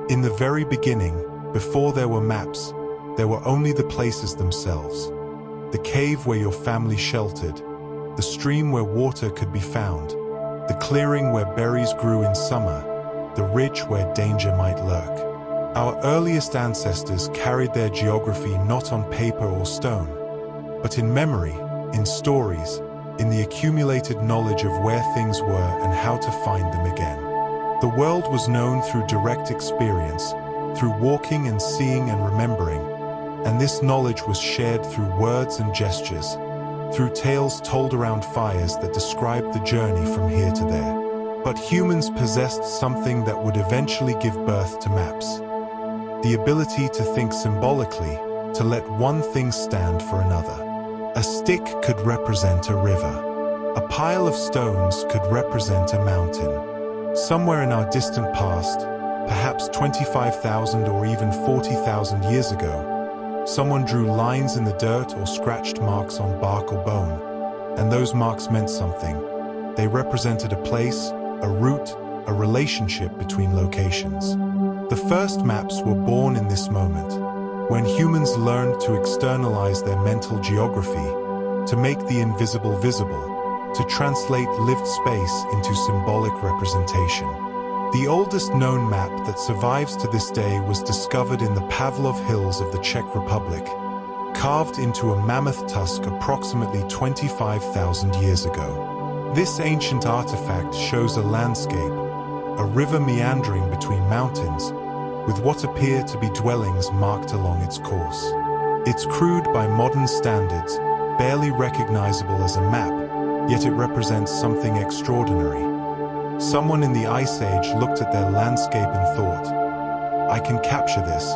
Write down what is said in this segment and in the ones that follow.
In the very beginning, before there were maps, there were only the places themselves. The cave where your family sheltered, the stream where water could be found, the clearing where berries grew in summer, the ridge where danger might lurk. Our earliest ancestors carried their geography not on paper or stone, but in memory, in stories, in the accumulated knowledge of where things were and how to find them again. The world was known through direct experience, through walking and seeing and remembering, and this knowledge was shared through words and gestures, through tales told around fires that described the journey from here to there. But humans possessed something that would eventually give birth to maps. The ability to think symbolically, to let one thing stand for another. A stick could represent a river. A pile of stones could represent a mountain. Somewhere in our distant past, perhaps 25,000 or even 40,000 years ago, someone drew lines in the dirt or scratched marks on bark or bone, and those marks meant something. They represented a place, a route, a relationship between locations. The first maps were born in this moment, when humans learned to externalize their mental geography, to make the invisible visible, to translate lived space into symbolic representation. The oldest known map that survives to this day was discovered in the Pavlov Hills of the Czech Republic, carved into a mammoth tusk approximately 25,000 years ago. This ancient artifact shows a landscape, a river meandering between mountains, with what appear to be dwellings marked along its course. It's crude by modern standards, barely recognizable as a map, yet it represents something extraordinary. Someone in the Ice Age looked at their landscape and thought, I can capture this.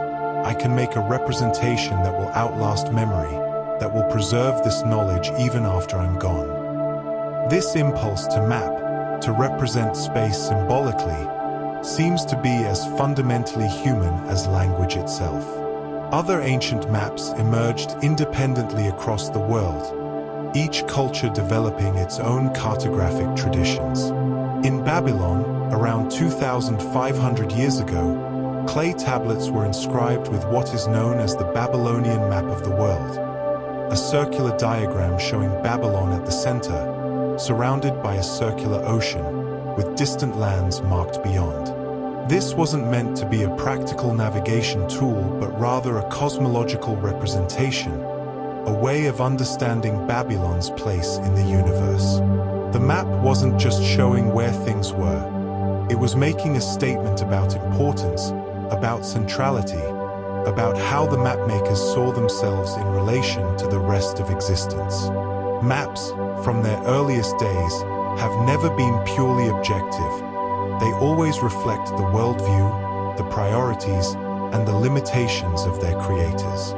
I can make a representation that will outlast memory, that will preserve this knowledge even after I'm gone. This impulse to map, to represent space symbolically, seems to be as fundamentally human as language itself. Other ancient maps emerged independently across the world, each culture developing its own cartographic traditions. In Babylon, around 2,500 years ago, clay tablets were inscribed with what is known as the Babylonian map of the world, a circular diagram showing Babylon at the center, surrounded by a circular ocean, with distant lands marked beyond. This wasn't meant to be a practical navigation tool, but rather a cosmological representation, a way of understanding Babylon's place in the universe. The map wasn't just showing where things were. It was making a statement about importance, about centrality, about how the mapmakers saw themselves in relation to the rest of existence. Maps, from their earliest days, have never been purely objective. They always reflect the worldview, the priorities, and the limitations of their creators.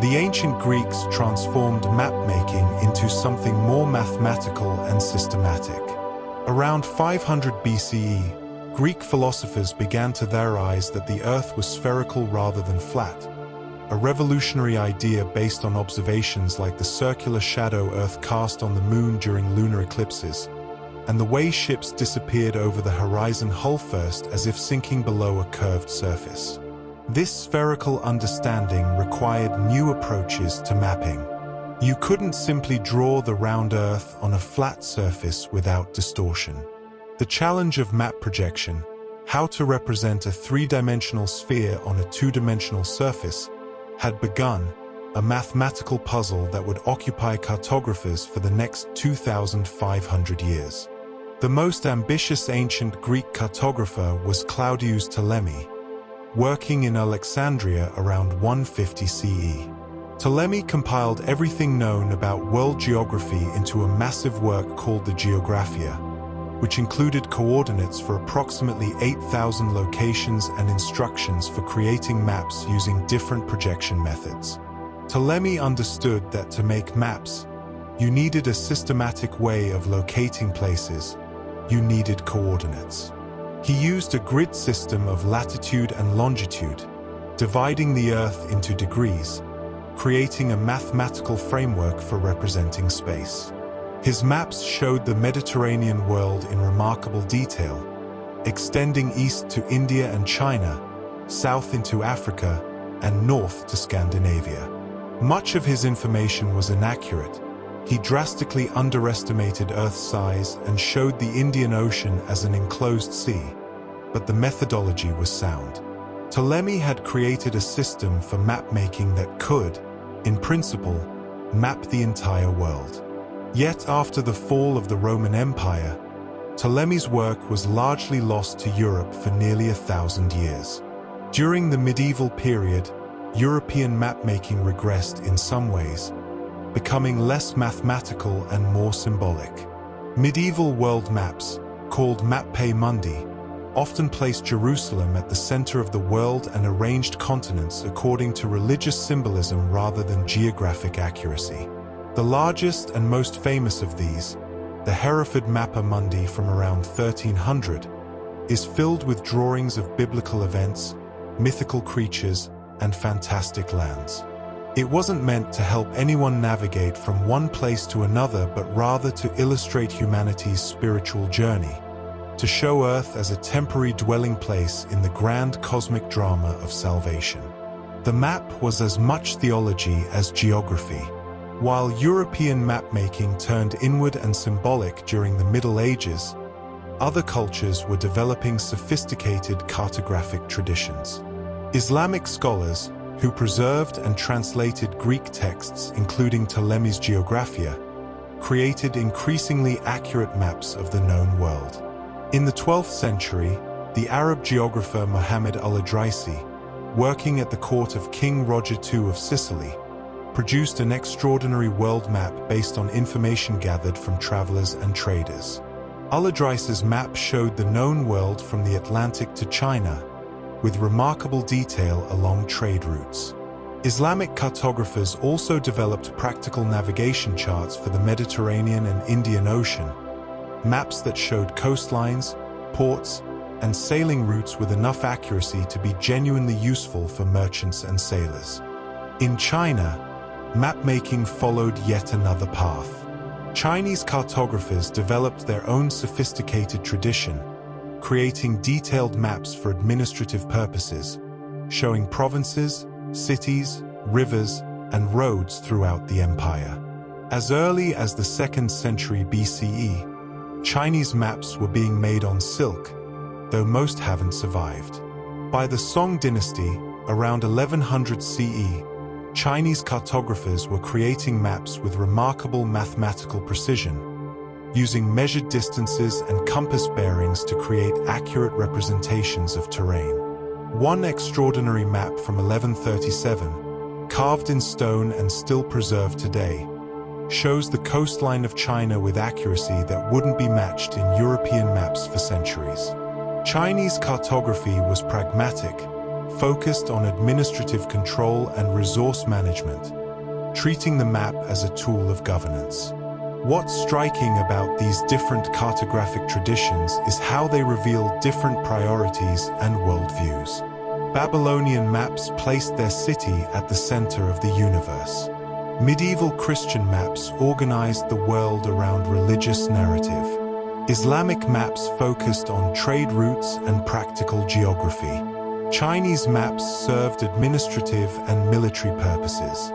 The ancient Greeks transformed map-making into something more mathematical and systematic. Around 500 BCE, Greek philosophers began to theorize that the Earth was spherical rather than flat, a revolutionary idea based on observations like the circular shadow Earth cast on the Moon during lunar eclipses, and the way ships disappeared over the horizon hull first as if sinking below a curved surface. This spherical understanding required new approaches to mapping. You couldn't simply draw the round Earth on a flat surface without distortion. The challenge of map projection, how to represent a three-dimensional sphere on a two-dimensional surface, had begun, a mathematical puzzle that would occupy cartographers for the next 2,500 years. The most ambitious ancient Greek cartographer was Claudius Ptolemy, working in Alexandria around 150 CE. Ptolemy compiled everything known about world geography into a massive work called the Geographia, which included coordinates for approximately 8,000 locations and instructions for creating maps using different projection methods. Ptolemy understood that to make maps, you needed a systematic way of locating places. You needed coordinates. He used a grid system of latitude and longitude, dividing the Earth into degrees, creating a mathematical framework for representing space. His maps showed the Mediterranean world in remarkable detail, extending east to India and China, south into Africa, and north to Scandinavia. Much of his information was inaccurate. He drastically underestimated Earth's size and showed the Indian Ocean as an enclosed sea, but the methodology was sound. Ptolemy had created a system for map-making that could, in principle, map the entire world. Yet after the fall of the Roman Empire, Ptolemy's work was largely lost to Europe for nearly 1,000 years. During the medieval period, European map-making regressed in some ways, becoming less mathematical and more symbolic. Medieval world maps, called Mappe Mundi, often placed Jerusalem at the center of the world and arranged continents according to religious symbolism rather than geographic accuracy. The largest and most famous of these, the Hereford Mappa Mundi from around 1300, is filled with drawings of biblical events, mythical creatures, and fantastic lands. It wasn't meant to help anyone navigate from one place to another, but rather to illustrate humanity's spiritual journey, to show Earth as a temporary dwelling place in the grand cosmic drama of salvation. The map was as much theology as geography. While European map-making turned inward and symbolic during the Middle Ages, other cultures were developing sophisticated cartographic traditions. Islamic scholars, who preserved and translated Greek texts including Ptolemy's Geographia, created increasingly accurate maps of the known world. In the 12th century, the Arab geographer Muhammad al-Idrisi, working at the court of King Roger II of Sicily, produced an extraordinary world map based on information gathered from travelers and traders. Al-Idrisi's map showed the known world from the Atlantic to China, with remarkable detail along trade routes. Islamic cartographers also developed practical navigation charts for the Mediterranean and Indian Ocean, maps that showed coastlines, ports, and sailing routes with enough accuracy to be genuinely useful for merchants and sailors. In China, map-making followed yet another path. Chinese cartographers developed their own sophisticated tradition, creating detailed maps for administrative purposes, showing provinces, cities, rivers, and roads throughout the empire. As early as the 2nd century BCE, Chinese maps were being made on silk, though most haven't survived. By the Song dynasty, around 1100 CE, Chinese cartographers were creating maps with remarkable mathematical precision, using measured distances and compass bearings to create accurate representations of terrain. One extraordinary map from 1137, carved in stone and still preserved today, shows the coastline of China with accuracy that wouldn't be matched in European maps for centuries. Chinese cartography was pragmatic, focused on administrative control and resource management, treating the map as a tool of governance. What's striking about these different cartographic traditions is how they reveal different priorities and worldviews. Babylonian maps placed their city at the center of the universe. Medieval Christian maps organized the world around religious narrative. Islamic maps focused on trade routes and practical geography. Chinese maps served administrative and military purposes.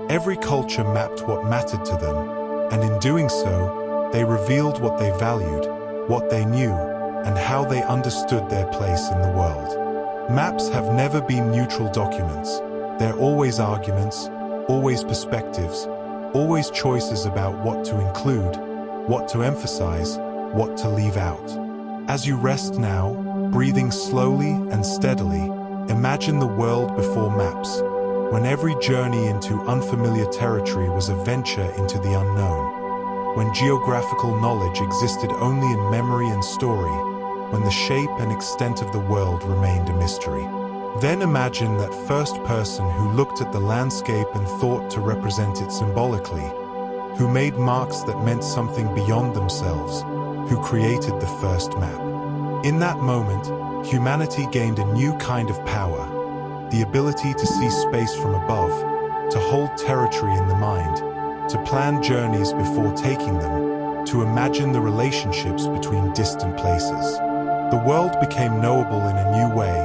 Every culture mapped what mattered to them, and in doing so, they revealed what they valued, what they knew, and how they understood their place in the world. Maps have never been neutral documents. They're always arguments, always perspectives, always choices about what to include, what to emphasize, what to leave out. As you rest now, breathing slowly and steadily, imagine the world before maps, when every journey into unfamiliar territory was a venture into the unknown, when geographical knowledge existed only in memory and story, when the shape and extent of the world remained a mystery. Then imagine that first person who looked at the landscape and thought to represent it symbolically, who made marks that meant something beyond themselves, who created the first map. In that moment, humanity gained a new kind of power, the ability to see space from above, to hold territory in the mind, to plan journeys before taking them, to imagine the relationships between distant places. The world became knowable in a new way,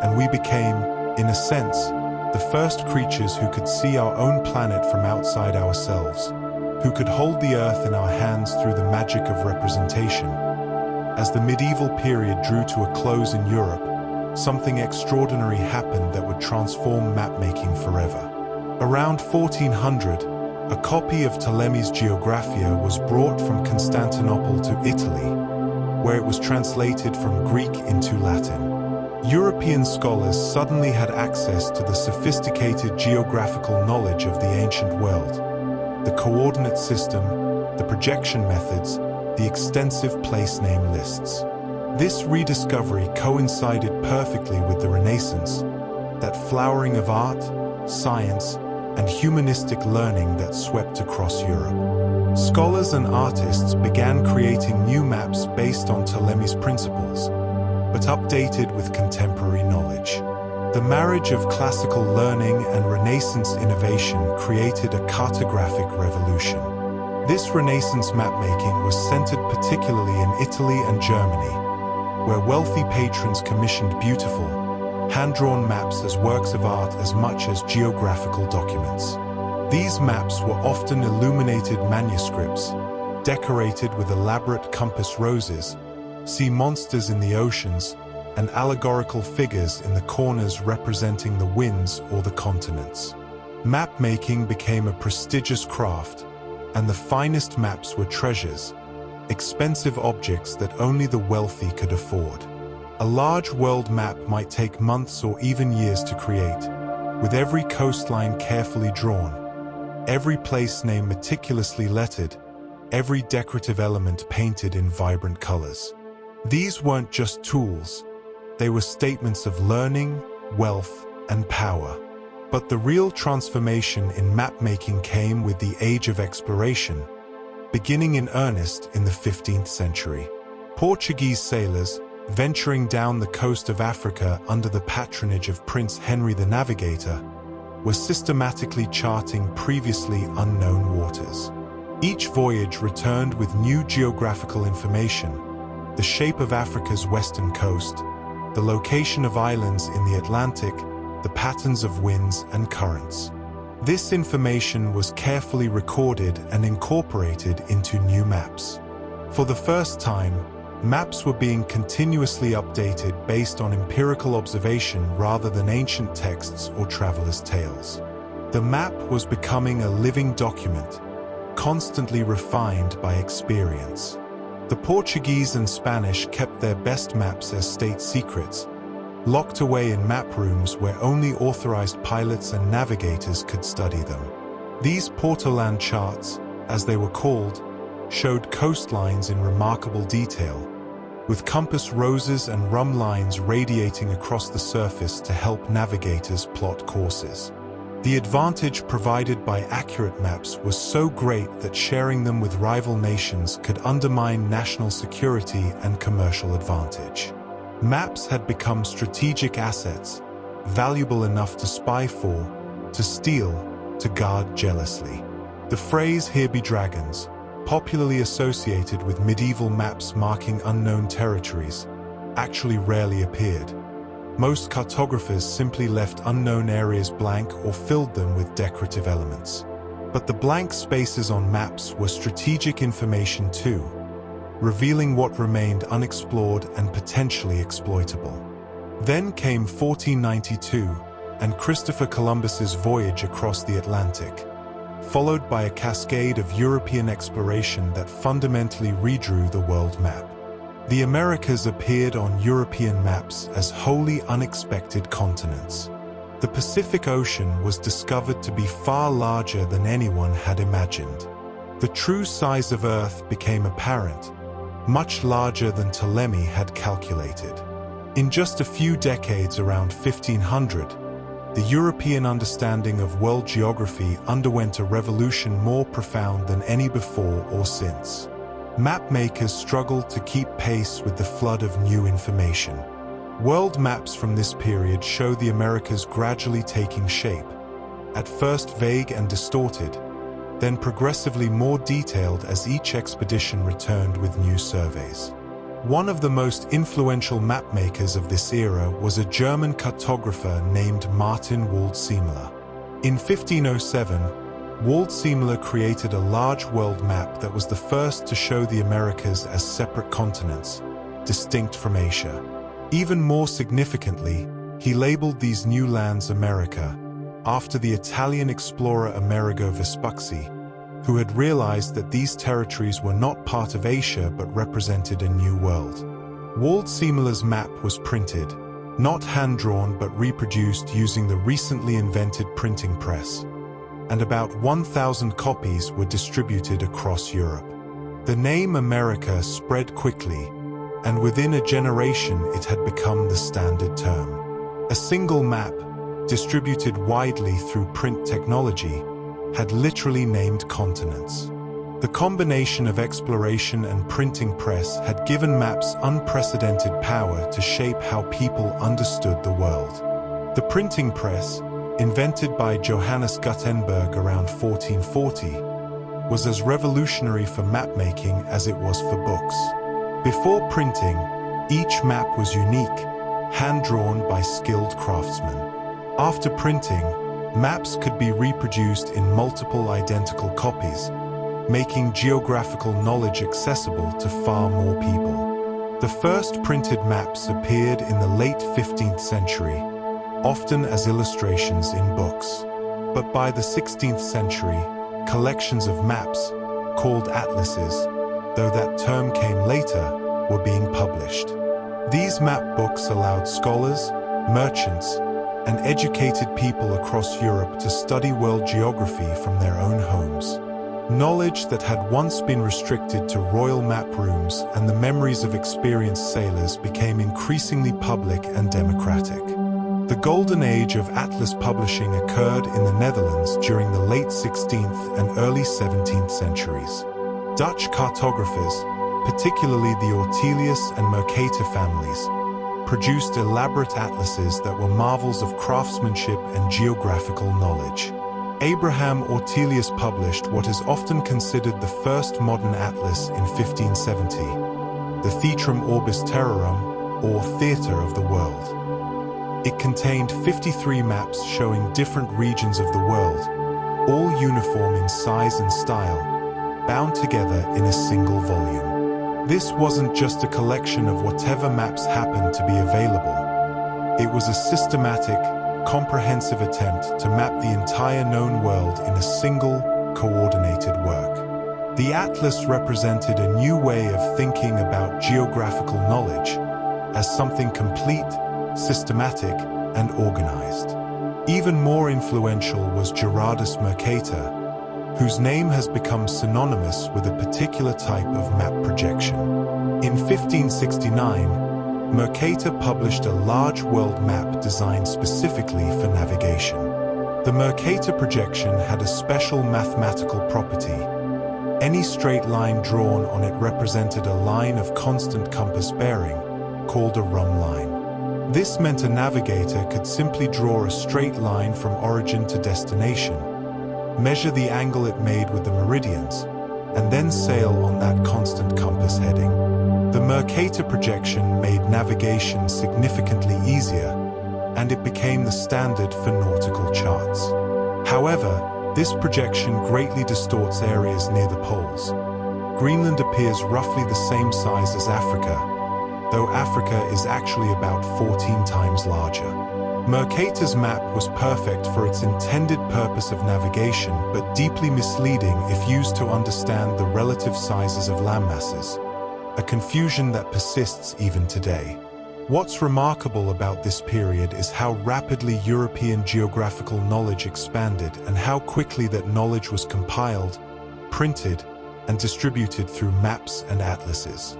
and we became, in a sense, the first creatures who could see our own planet from outside ourselves, who could hold the earth in our hands through the magic of representation. As the medieval period drew to a close in Europe, something extraordinary happened that would transform map-making forever. Around 1400, a copy of Ptolemy's Geographia was brought from Constantinople to Italy, where it was translated from Greek into Latin. European scholars suddenly had access to the sophisticated geographical knowledge of the ancient world, the coordinate system, the projection methods, the extensive place name lists. This rediscovery coincided perfectly with the Renaissance, that flowering of art, science, and humanistic learning that swept across Europe. Scholars and artists began creating new maps based on Ptolemy's principles, but updated with contemporary knowledge. The marriage of classical learning and Renaissance innovation created a cartographic revolution. This Renaissance mapmaking was centered particularly in Italy and Germany, where wealthy patrons commissioned beautiful, hand-drawn maps as works of art as much as geographical documents. These maps were often illuminated manuscripts, decorated with elaborate compass roses, sea monsters in the oceans, and allegorical figures in the corners representing the winds or the continents. Map-making became a prestigious craft, and the finest maps were treasures, expensive objects that only the wealthy could afford. A large world map might take months or even years to create, with every coastline carefully drawn, every place name meticulously lettered, every decorative element painted in vibrant colors. These weren't just tools, they were statements of learning, wealth, and power. But the real transformation in map-making came with the age of exploration, beginning in earnest in the 15th century. Portuguese sailors, venturing down the coast of Africa under the patronage of Prince Henry the Navigator, were systematically charting previously unknown waters. Each voyage returned with new geographical information, the shape of Africa's western coast, the location of islands in the Atlantic, the patterns of winds and currents. This information was carefully recorded and incorporated into new maps. For the first time, maps were being continuously updated based on empirical observation rather than ancient texts or travelers' tales. The map was becoming a living document, constantly refined by experience. The Portuguese and Spanish kept their best maps as state secrets, locked away in map rooms where only authorized pilots and navigators could study them. These Portoland charts, as they were called, showed coastlines in remarkable detail, with compass roses and rum lines radiating across the surface to help navigators plot courses. The advantage provided by accurate maps was so great that sharing them with rival nations could undermine national security and commercial advantage. Maps had become strategic assets, valuable enough to spy for, to steal, to guard jealously. The phrase "here be dragons," popularly associated with medieval maps marking unknown territories, actually rarely appeared. Most cartographers simply left unknown areas blank or filled them with decorative elements. But the blank spaces on maps were strategic information too, revealing what remained unexplored and potentially exploitable. Then came 1492 and Christopher Columbus's voyage across the Atlantic, followed by a cascade of European exploration that fundamentally redrew the world map. The Americas appeared on European maps as wholly unexpected continents. The Pacific Ocean was discovered to be far larger than anyone had imagined. The true size of Earth became apparent, much larger than Ptolemy had calculated. In just a few decades around 1500, the European understanding of world geography underwent a revolution more profound than any before or since. Mapmakers struggled to keep pace with the flood of new information. World maps from this period show the Americas gradually taking shape, at first vague and distorted, then progressively more detailed as each expedition returned with new surveys. One of the most influential mapmakers of this era was a German cartographer named Martin Waldseemüller. In 1507, Waldseemüller created a large world map that was the first to show the Americas as separate continents, distinct from Asia. Even more significantly, he labeled these new lands America, after the Italian explorer Amerigo Vespucci, who had realized that these territories were not part of Asia but represented a new world. Waldseemüller's map was printed, not hand-drawn but reproduced using the recently invented printing press, and about 1,000 copies were distributed across Europe. The name America spread quickly, and within a generation it had become the standard term. A single map, distributed widely through print technology, had literally named continents. The combination of exploration and printing press had given maps unprecedented power to shape how people understood the world. The printing press, invented by Johannes Gutenberg around 1440, was as revolutionary for mapmaking as it was for books. Before printing, each map was unique, hand-drawn by skilled craftsmen. After printing, maps could be reproduced in multiple identical copies, making geographical knowledge accessible to far more people. The first printed maps appeared in the late 15th century, often as illustrations in books. But by the 16th century, collections of maps, called atlases, though that term came later, were being published. These map books allowed scholars, merchants, and educated people across Europe to study world geography from their own homes. Knowledge that had once been restricted to royal map rooms and the memories of experienced sailors became increasingly public and democratic. The golden age of atlas publishing occurred in the Netherlands during the late 16th and early 17th centuries. Dutch cartographers, particularly the Ortelius and Mercator families, produced elaborate atlases that were marvels of craftsmanship and geographical knowledge. Abraham Ortelius published what is often considered the first modern atlas in 1570, the Theatrum Orbis Terrarum, or Theatre of the World. It contained 53 maps showing different regions of the world, all uniform in size and style, bound together in a single volume. This wasn't just a collection of whatever maps happened to be available. It was a systematic, comprehensive attempt to map the entire known world in a single, coordinated work. The atlas represented a new way of thinking about geographical knowledge as something complete, systematic, and organized. Even more influential was Gerardus Mercator, whose name has become synonymous with a particular type of map projection. In 1569, Mercator published a large world map designed specifically for navigation. The Mercator projection had a special mathematical property. Any straight line drawn on it represented a line of constant compass bearing, called a rhumb line. This meant a navigator could simply draw a straight line from origin to destination, measure the angle it made with the meridians, and then sail on that constant compass heading. The Mercator projection made navigation significantly easier, and it became the standard for nautical charts. However, this projection greatly distorts areas near the poles. Greenland appears roughly the same size as Africa, though Africa is actually about 14 times larger. Mercator's map was perfect for its intended purpose of navigation, but deeply misleading if used to understand the relative sizes of landmasses, a confusion that persists even today. What's remarkable about this period is how rapidly European geographical knowledge expanded and how quickly that knowledge was compiled, printed, and distributed through maps and atlases.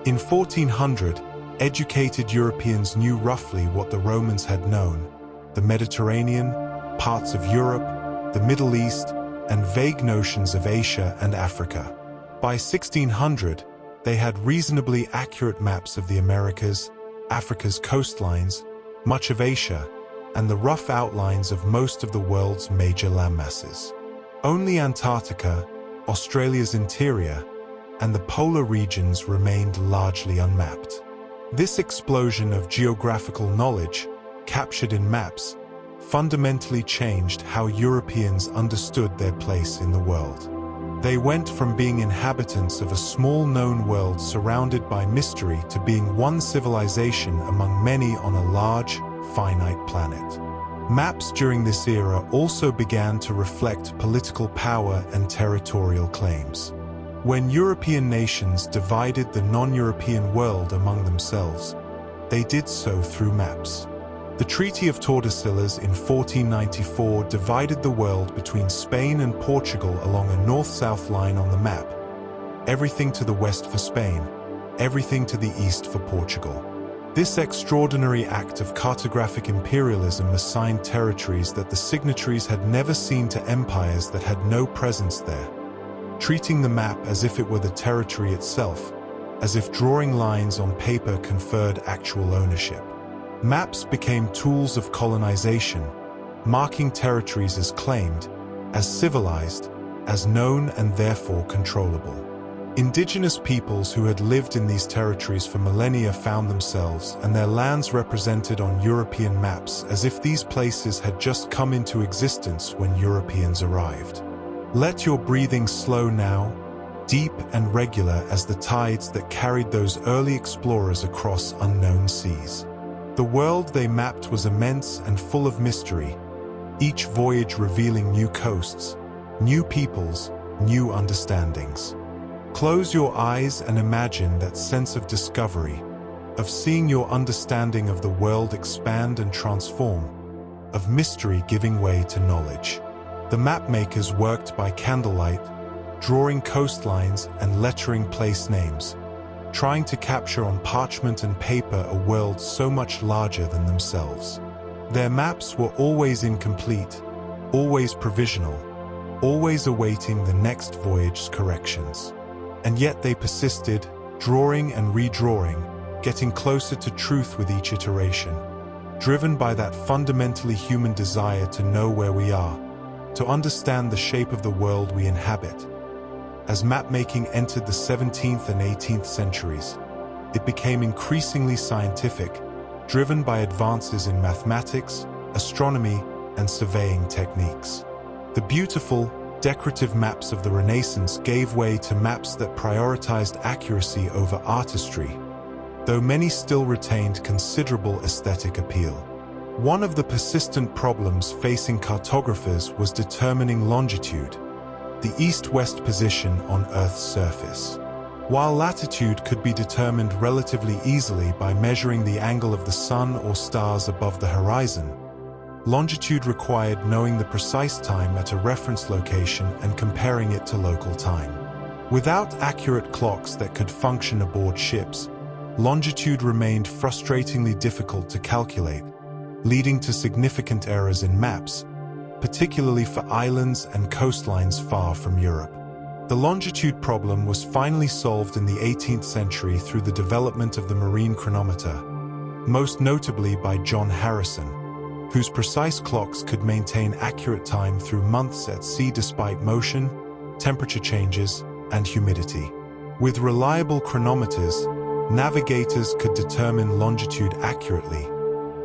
In 1400, educated Europeans knew roughly what the Romans had known: the Mediterranean, parts of Europe, the Middle East, and vague notions of Asia and Africa. By 1600, they had reasonably accurate maps of the Americas, Africa's coastlines, much of Asia, and the rough outlines of most of the world's major landmasses. Only Antarctica, Australia's interior, and the polar regions remained largely unmapped. This explosion of geographical knowledge, captured in maps, fundamentally changed how Europeans understood their place in the world. They went from being inhabitants of a small known world surrounded by mystery to being one civilization among many on a large, finite planet. Maps during this era also began to reflect political power and territorial claims. When European nations divided the non-European world among themselves, they did so through maps. The Treaty of Tordesillas in 1494 divided the world between Spain and Portugal along a north-south line on the map. Everything to the west for Spain, everything to the east for Portugal. This extraordinary act of cartographic imperialism assigned territories that the signatories had never seen to empires that had no presence there, treating the map as if it were the territory itself, as if drawing lines on paper conferred actual ownership. Maps became tools of colonization, marking territories as claimed, as civilized, as known and therefore controllable. Indigenous peoples who had lived in these territories for millennia found themselves and their lands represented on European maps as if these places had just come into existence when Europeans arrived. Let your breathing slow now, deep and regular as the tides that carried those early explorers across unknown seas. The world they mapped was immense and full of mystery, each voyage revealing new coasts, new peoples, new understandings. Close your eyes and imagine that sense of discovery, of seeing your understanding of the world expand and transform, of mystery giving way to knowledge. The mapmakers worked by candlelight, drawing coastlines and lettering place names, trying to capture on parchment and paper a world so much larger than themselves. Their maps were always incomplete, always provisional, always awaiting the next voyage's corrections. And yet they persisted, drawing and redrawing, getting closer to truth with each iteration, driven by that fundamentally human desire to know where we are, to understand the shape of the world we inhabit. As mapmaking entered the 17th and 18th centuries, it became increasingly scientific, driven by advances in mathematics, astronomy, and surveying techniques. The beautiful, decorative maps of the Renaissance gave way to maps that prioritized accuracy over artistry, though many still retained considerable aesthetic appeal. One of the persistent problems facing cartographers was determining longitude, the east-west position on Earth's surface. While latitude could be determined relatively easily by measuring the angle of the sun or stars above the horizon, longitude required knowing the precise time at a reference location and comparing it to local time. Without accurate clocks that could function aboard ships, longitude remained frustratingly difficult to calculate, leading to significant errors in maps, particularly for islands and coastlines far from Europe. The longitude problem was finally solved in the 18th century through the development of the marine chronometer, most notably by John Harrison, whose precise clocks could maintain accurate time through months at sea despite motion, temperature changes, and humidity. With reliable chronometers, navigators could determine longitude accurately,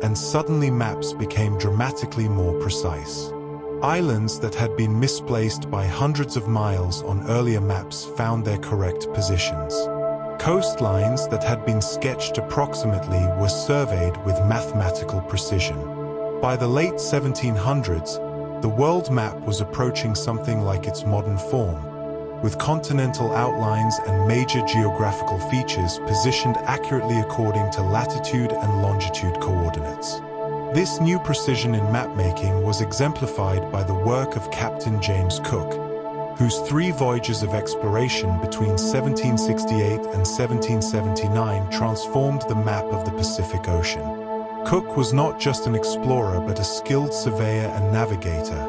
and suddenly maps became dramatically more precise. Islands that had been misplaced by hundreds of miles on earlier maps found their correct positions. Coastlines that had been sketched approximately were surveyed with mathematical precision. By the late 1700s, the world map was approaching something like its modern form, with continental outlines and major geographical features positioned accurately according to latitude and longitude coordinates. This new precision in mapmaking was exemplified by the work of Captain James Cook, whose 3 voyages of exploration between 1768 and 1779 transformed the map of the Pacific Ocean. Cook was not just an explorer but a skilled surveyor and navigator,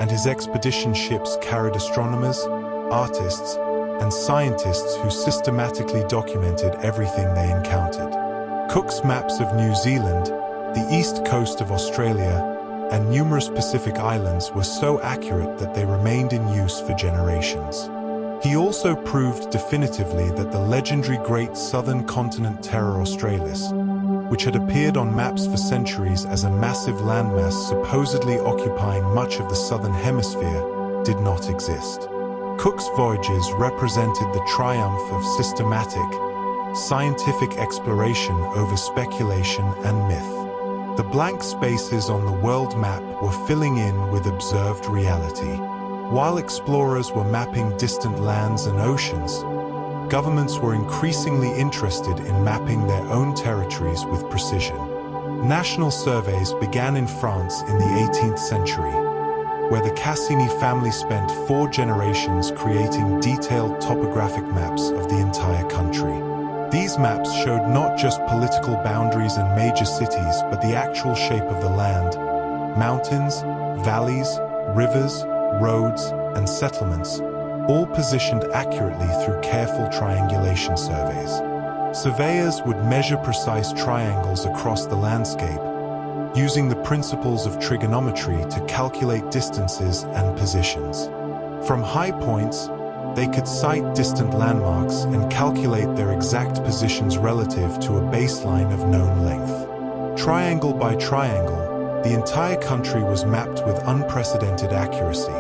and his expedition ships carried astronomers, artists, and scientists who systematically documented everything they encountered. Cook's maps of New Zealand, the east coast of Australia, and numerous Pacific islands were so accurate that they remained in use for generations. He also proved definitively that the legendary Great Southern Continent Terra Australis, which had appeared on maps for centuries as a massive landmass supposedly occupying much of the southern hemisphere, did not exist. Cook's voyages represented the triumph of systematic, scientific exploration over speculation and myth. The blank spaces on the world map were filling in with observed reality. While explorers were mapping distant lands and oceans, governments were increasingly interested in mapping their own territories with precision. National surveys began in France in the 18th century, where the Cassini family spent 4 generations creating detailed topographic maps of the entire country. These maps showed not just political boundaries and major cities, but the actual shape of the land: mountains, valleys, rivers, roads, and settlements, all positioned accurately through careful triangulation surveys. Surveyors would measure precise triangles across the landscape, using the principles of trigonometry to calculate distances and positions. From high points, they could sight distant landmarks and calculate their exact positions relative to a baseline of known length. Triangle by triangle, the entire country was mapped with unprecedented accuracy.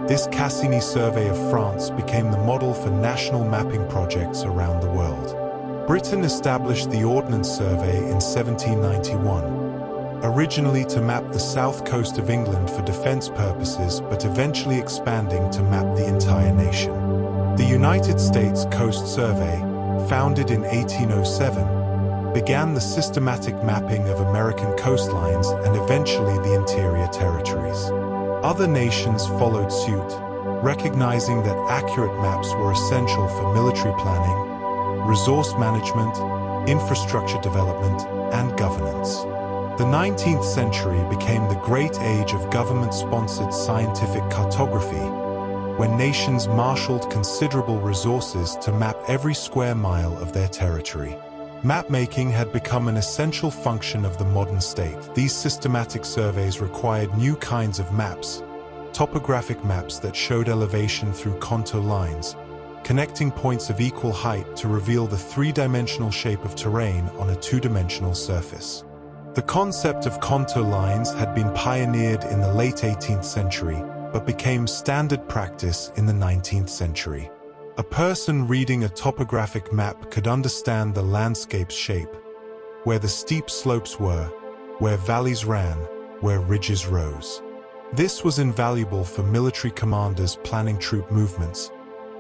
This Cassini survey of France became the model for national mapping projects around the world. Britain established the Ordnance Survey in 1791, originally to map the south coast of England for defense purposes, but eventually expanding to map the entire nation. The United States Coast Survey, founded in 1807, began the systematic mapping of American coastlines and eventually the interior territories. Other nations followed suit, recognizing that accurate maps were essential for military planning, resource management, infrastructure development, and governance. The 19th century became the great age of government-sponsored scientific cartography, when nations marshaled considerable resources to map every square mile of their territory. Mapmaking had become an essential function of the modern state. These systematic surveys required new kinds of maps, topographic maps that showed elevation through contour lines, connecting points of equal height to reveal the 3-dimensional shape of terrain on a 2-dimensional surface. The concept of contour lines had been pioneered in the late 18th century, but became standard practice in the 19th century. A person reading a topographic map could understand the landscape's shape, where the steep slopes were, where valleys ran, where ridges rose. This was invaluable for military commanders planning troop movements,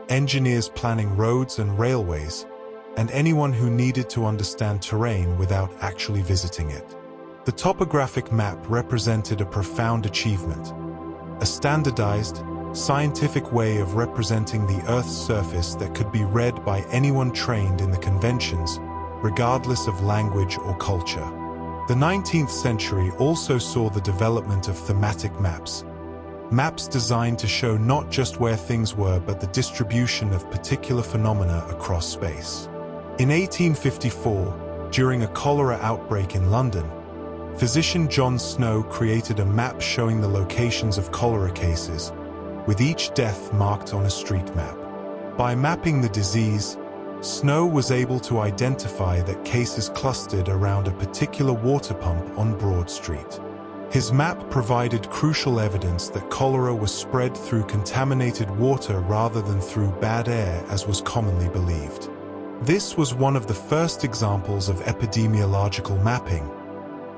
engineers planning roads and railways, and anyone who needed to understand terrain without actually visiting it. The topographic map represented a profound achievement, a standardized, scientific way of representing the Earth's surface that could be read by anyone trained in the conventions, regardless of language or culture. The 19th century also saw the development of thematic maps, maps designed to show not just where things were but the distribution of particular phenomena across space. In 1854, during a cholera outbreak in London, physician John Snow created a map showing the locations of cholera cases, with each death marked on a street map. By mapping the disease, Snow was able to identify that cases clustered around a particular water pump on Broad Street. His map provided crucial evidence that cholera was spread through contaminated water rather than through bad air as was commonly believed. This was one of the first examples of epidemiological mapping,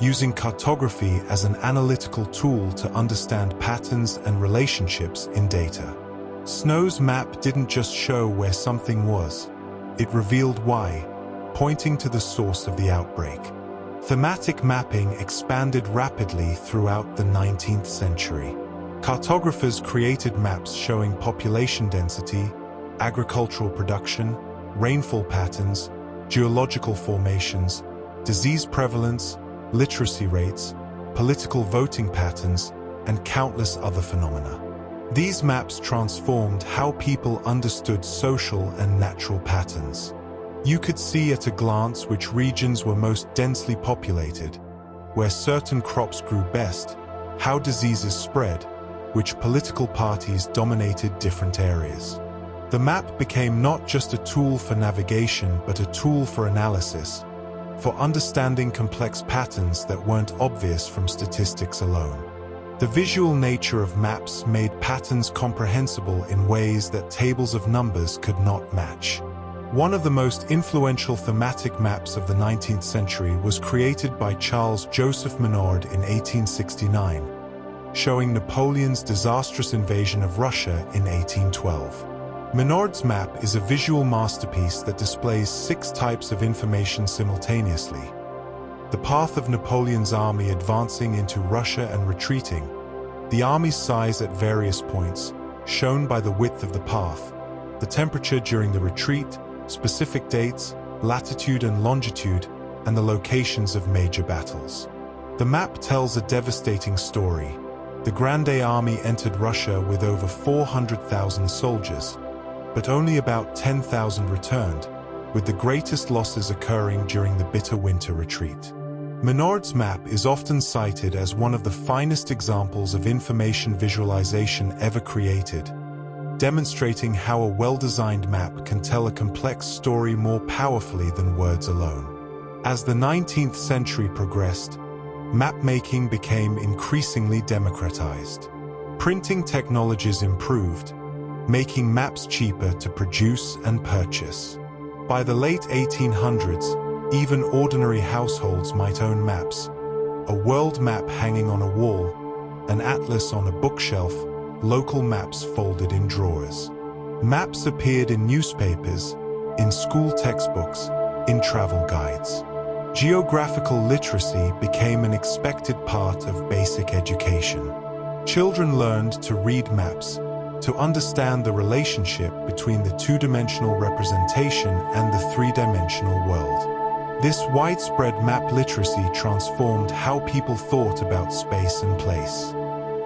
using cartography as an analytical tool to understand patterns and relationships in data. Snow's map didn't just show where something was, it revealed why, pointing to the source of the outbreak. Thematic mapping expanded rapidly throughout the 19th century. Cartographers created maps showing population density, agricultural production, rainfall patterns, geological formations, disease prevalence, literacy rates, political voting patterns, and countless other phenomena. These maps transformed how people understood social and natural patterns. You could see at a glance which regions were most densely populated, where certain crops grew best, how diseases spread, which political parties dominated different areas. The map became not just a tool for navigation, but a tool for analysis, for understanding complex patterns that weren't obvious from statistics alone. The visual nature of maps made patterns comprehensible in ways that tables of numbers could not match. One of the most influential thematic maps of the 19th century was created by Charles Joseph Menard in 1869, showing Napoleon's disastrous invasion of Russia in 1812. Menard's map is a visual masterpiece that displays 6 types of information simultaneously: the path of Napoleon's army advancing into Russia and retreating, the army's size at various points, shown by the width of the path, the temperature during the retreat, specific dates, latitude and longitude, and the locations of major battles. The map tells a devastating story. The Grande Army entered Russia with over 400,000 soldiers, but only about 10,000 returned, with the greatest losses occurring during the bitter winter retreat. Menard's map is often cited as one of the finest examples of information visualization ever created, demonstrating how a well-designed map can tell a complex story more powerfully than words alone. As the 19th century progressed, map-making became increasingly democratized. Printing technologies improved, making maps cheaper to produce and purchase. By the late 1800s, even ordinary households might own maps: a world map hanging on a wall, an atlas on a bookshelf, local maps folded in drawers. Maps appeared in newspapers, in school textbooks, in travel guides. Geographical literacy became an expected part of basic education. Children learned to read maps, to understand the relationship between the two-dimensional representation and the three-dimensional world. This widespread map literacy transformed how people thought about space and place.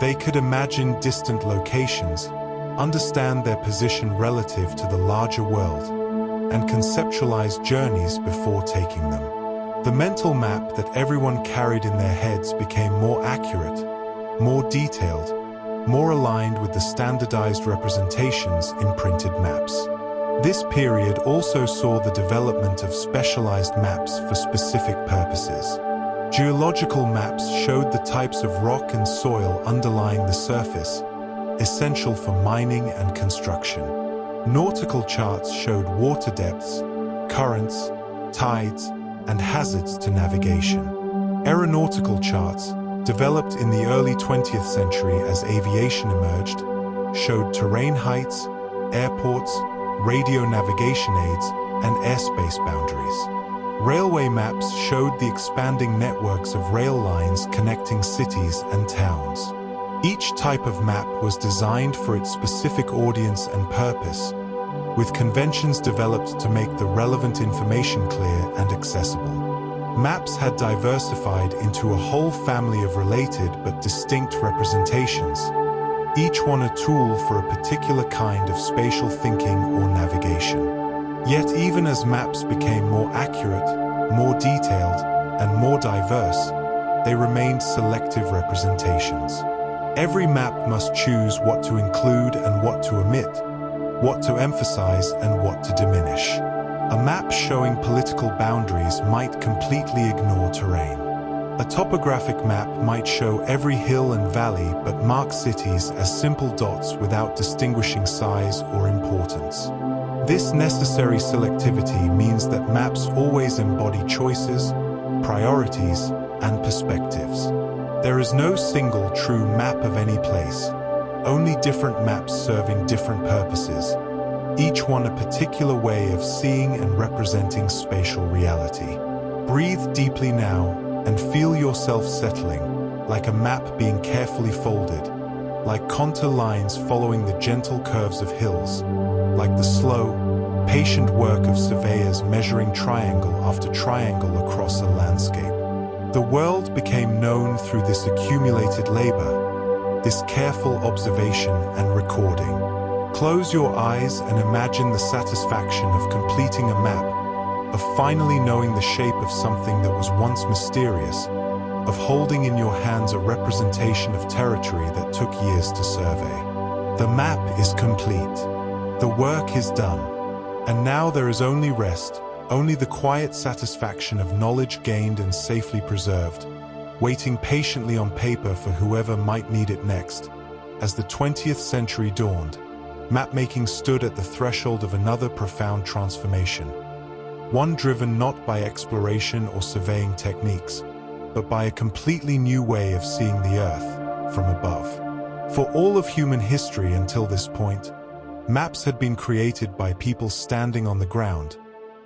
They could imagine distant locations, understand their position relative to the larger world, and conceptualize journeys before taking them. The mental map that everyone carried in their heads became more accurate, more detailed, more aligned with the standardized representations in printed maps. This period also saw the development of specialized maps for specific purposes. Geological maps showed the types of rock and soil underlying the surface, essential for mining and construction. Nautical charts showed water depths, currents, tides, and hazards to navigation. Aeronautical charts, developed in the early 20th century as aviation emerged, showed terrain heights, airports, radio navigation aids, and airspace boundaries. Railway maps showed the expanding networks of rail lines connecting cities and towns. Each type of map was designed for its specific audience and purpose, with conventions developed to make the relevant information clear and accessible. Maps had diversified into a whole family of related but distinct representations, each one a tool for a particular kind of spatial thinking or navigation. Yet even as maps became more accurate, more detailed, and more diverse, they remained selective representations. Every map must choose what to include and what to omit, what to emphasize and what to diminish. A map showing political boundaries might completely ignore terrain. A topographic map might show every hill and valley but mark cities as simple dots without distinguishing size or importance. This necessary selectivity means that maps always embody choices, priorities, and perspectives. There is no single true map of any place, only different maps serving different purposes, each one a particular way of seeing and representing spatial reality. Breathe deeply now and feel yourself settling, like a map being carefully folded, like contour lines following the gentle curves of hills, like the slow, patient work of surveyors measuring triangle after triangle across a landscape. The world became known through this accumulated labor, this careful observation and recording. Close your eyes and imagine the satisfaction of completing a map, of finally knowing the shape of something that was once mysterious, of holding in your hands a representation of territory that took years to survey. The map is complete. The work is done, and now there is only rest, only the quiet satisfaction of knowledge gained and safely preserved, waiting patiently on paper for whoever might need it next. As the 20th century dawned, mapmaking stood at the threshold of another profound transformation, one driven not by exploration or surveying techniques, but by a completely new way of seeing the Earth from above. For all of human history until this point, maps had been created by people standing on the ground,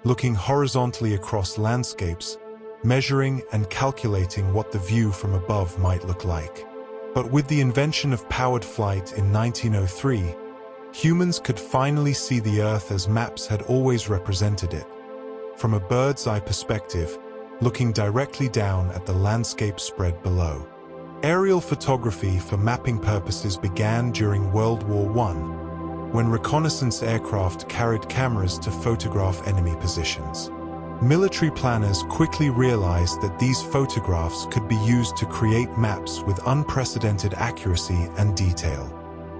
looking horizontally across landscapes, measuring and calculating what the view from above might look like. But with the invention of powered flight in 1903, humans could finally see the Earth as maps had always represented it, from a bird's-eye perspective, looking directly down at the landscape spread below. Aerial photography for mapping purposes began during World War I, when reconnaissance aircraft carried cameras to photograph enemy positions. Military planners quickly realized that these photographs could be used to create maps with unprecedented accuracy and detail.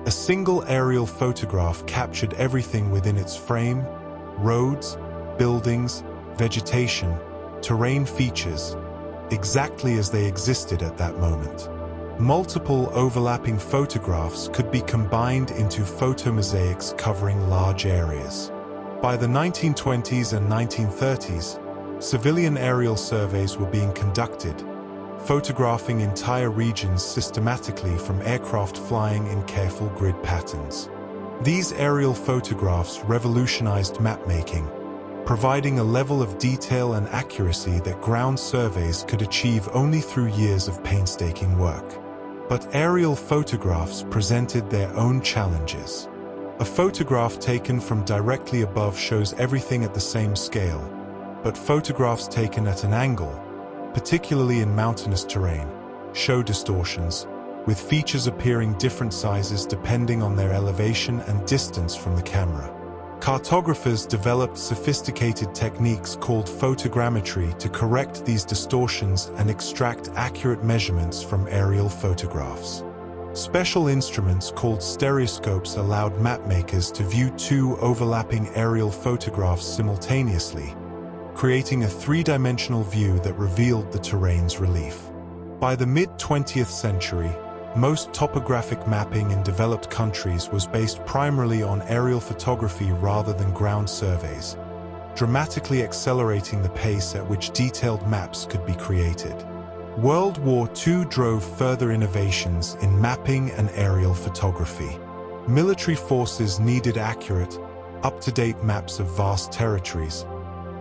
A single aerial photograph captured everything within its frame: roads, buildings, vegetation, terrain features, exactly as they existed at that moment. Multiple overlapping photographs could be combined into photomosaics covering large areas. By the 1920s and 1930s, civilian aerial surveys were being conducted, photographing entire regions systematically from aircraft flying in careful grid patterns. These aerial photographs revolutionized mapmaking, providing a level of detail and accuracy that ground surveys could achieve only through years of painstaking work. But aerial photographs presented their own challenges. A photograph taken from directly above shows everything at the same scale, but photographs taken at an angle, particularly in mountainous terrain, show distortions, with features appearing different sizes depending on their elevation and distance from the camera. Cartographers developed sophisticated techniques called photogrammetry to correct these distortions and extract accurate measurements from aerial photographs. Special instruments called stereoscopes allowed mapmakers to view two overlapping aerial photographs simultaneously, creating a three-dimensional view that revealed the terrain's relief. By the mid-20th century, most topographic mapping in developed countries was based primarily on aerial photography rather than ground surveys, dramatically accelerating the pace at which detailed maps could be created. World War II drove further innovations in mapping and aerial photography. Military forces needed accurate, up-to-date maps of vast territories,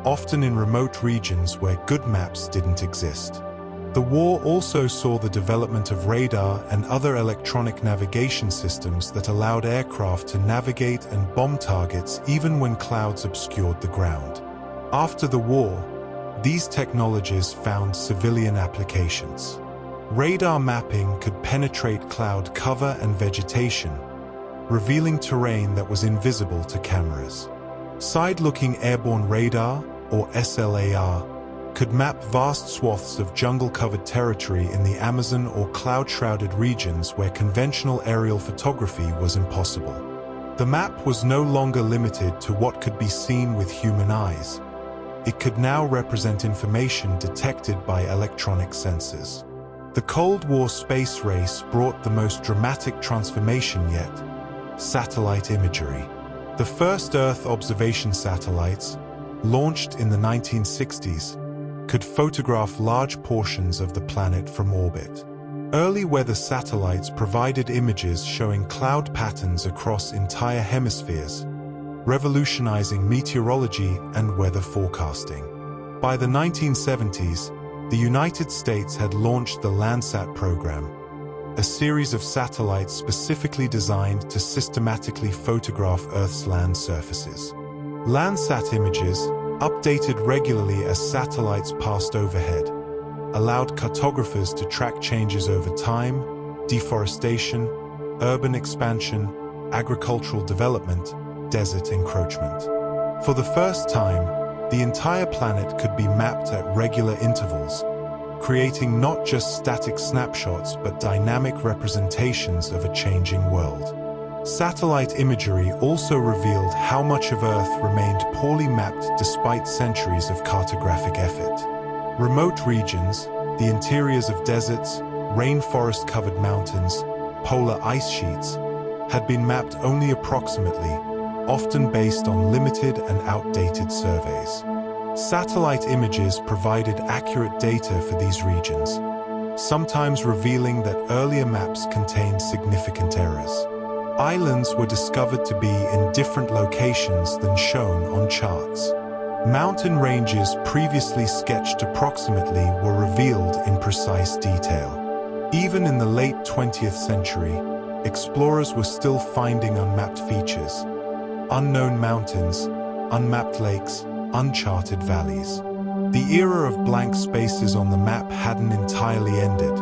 often in remote regions where good maps didn't exist. The war also saw the development of radar and other electronic navigation systems that allowed aircraft to navigate and bomb targets even when clouds obscured the ground. After the war, these technologies found civilian applications. Radar mapping could penetrate cloud cover and vegetation, revealing terrain that was invisible to cameras. Side-looking airborne radar, or SLAR, could map vast swaths of jungle-covered territory in the Amazon or cloud-shrouded regions where conventional aerial photography was impossible. The map was no longer limited to what could be seen with human eyes. It could now represent information detected by electronic sensors. The Cold War space race brought the most dramatic transformation yet: satellite imagery. The first Earth observation satellites, launched in the 1960s, could photograph large portions of the planet from orbit. Early weather satellites provided images showing cloud patterns across entire hemispheres, revolutionizing meteorology and weather forecasting. By the 1970s, the United States had launched the Landsat program, a series of satellites specifically designed to systematically photograph Earth's land surfaces. Landsat images, updated regularly as satellites passed overhead, allowed cartographers to track changes over time, deforestation, urban expansion, agricultural development, desert encroachment. For the first time, the entire planet could be mapped at regular intervals, creating not just static snapshots but dynamic representations of a changing world. Satellite imagery also revealed how much of Earth remained poorly mapped despite centuries of cartographic effort. Remote regions, the interiors of deserts, rainforest-covered mountains, polar ice sheets, had been mapped only approximately, often based on limited and outdated surveys. Satellite images provided accurate data for these regions, sometimes revealing that earlier maps contained significant errors. Islands were discovered to be in different locations than shown on charts. Mountain ranges previously sketched approximately were revealed in precise detail. Even in the late 20th century, explorers were still finding unmapped features, unknown mountains, unmapped lakes, uncharted valleys. The era of blank spaces on the map hadn't entirely ended.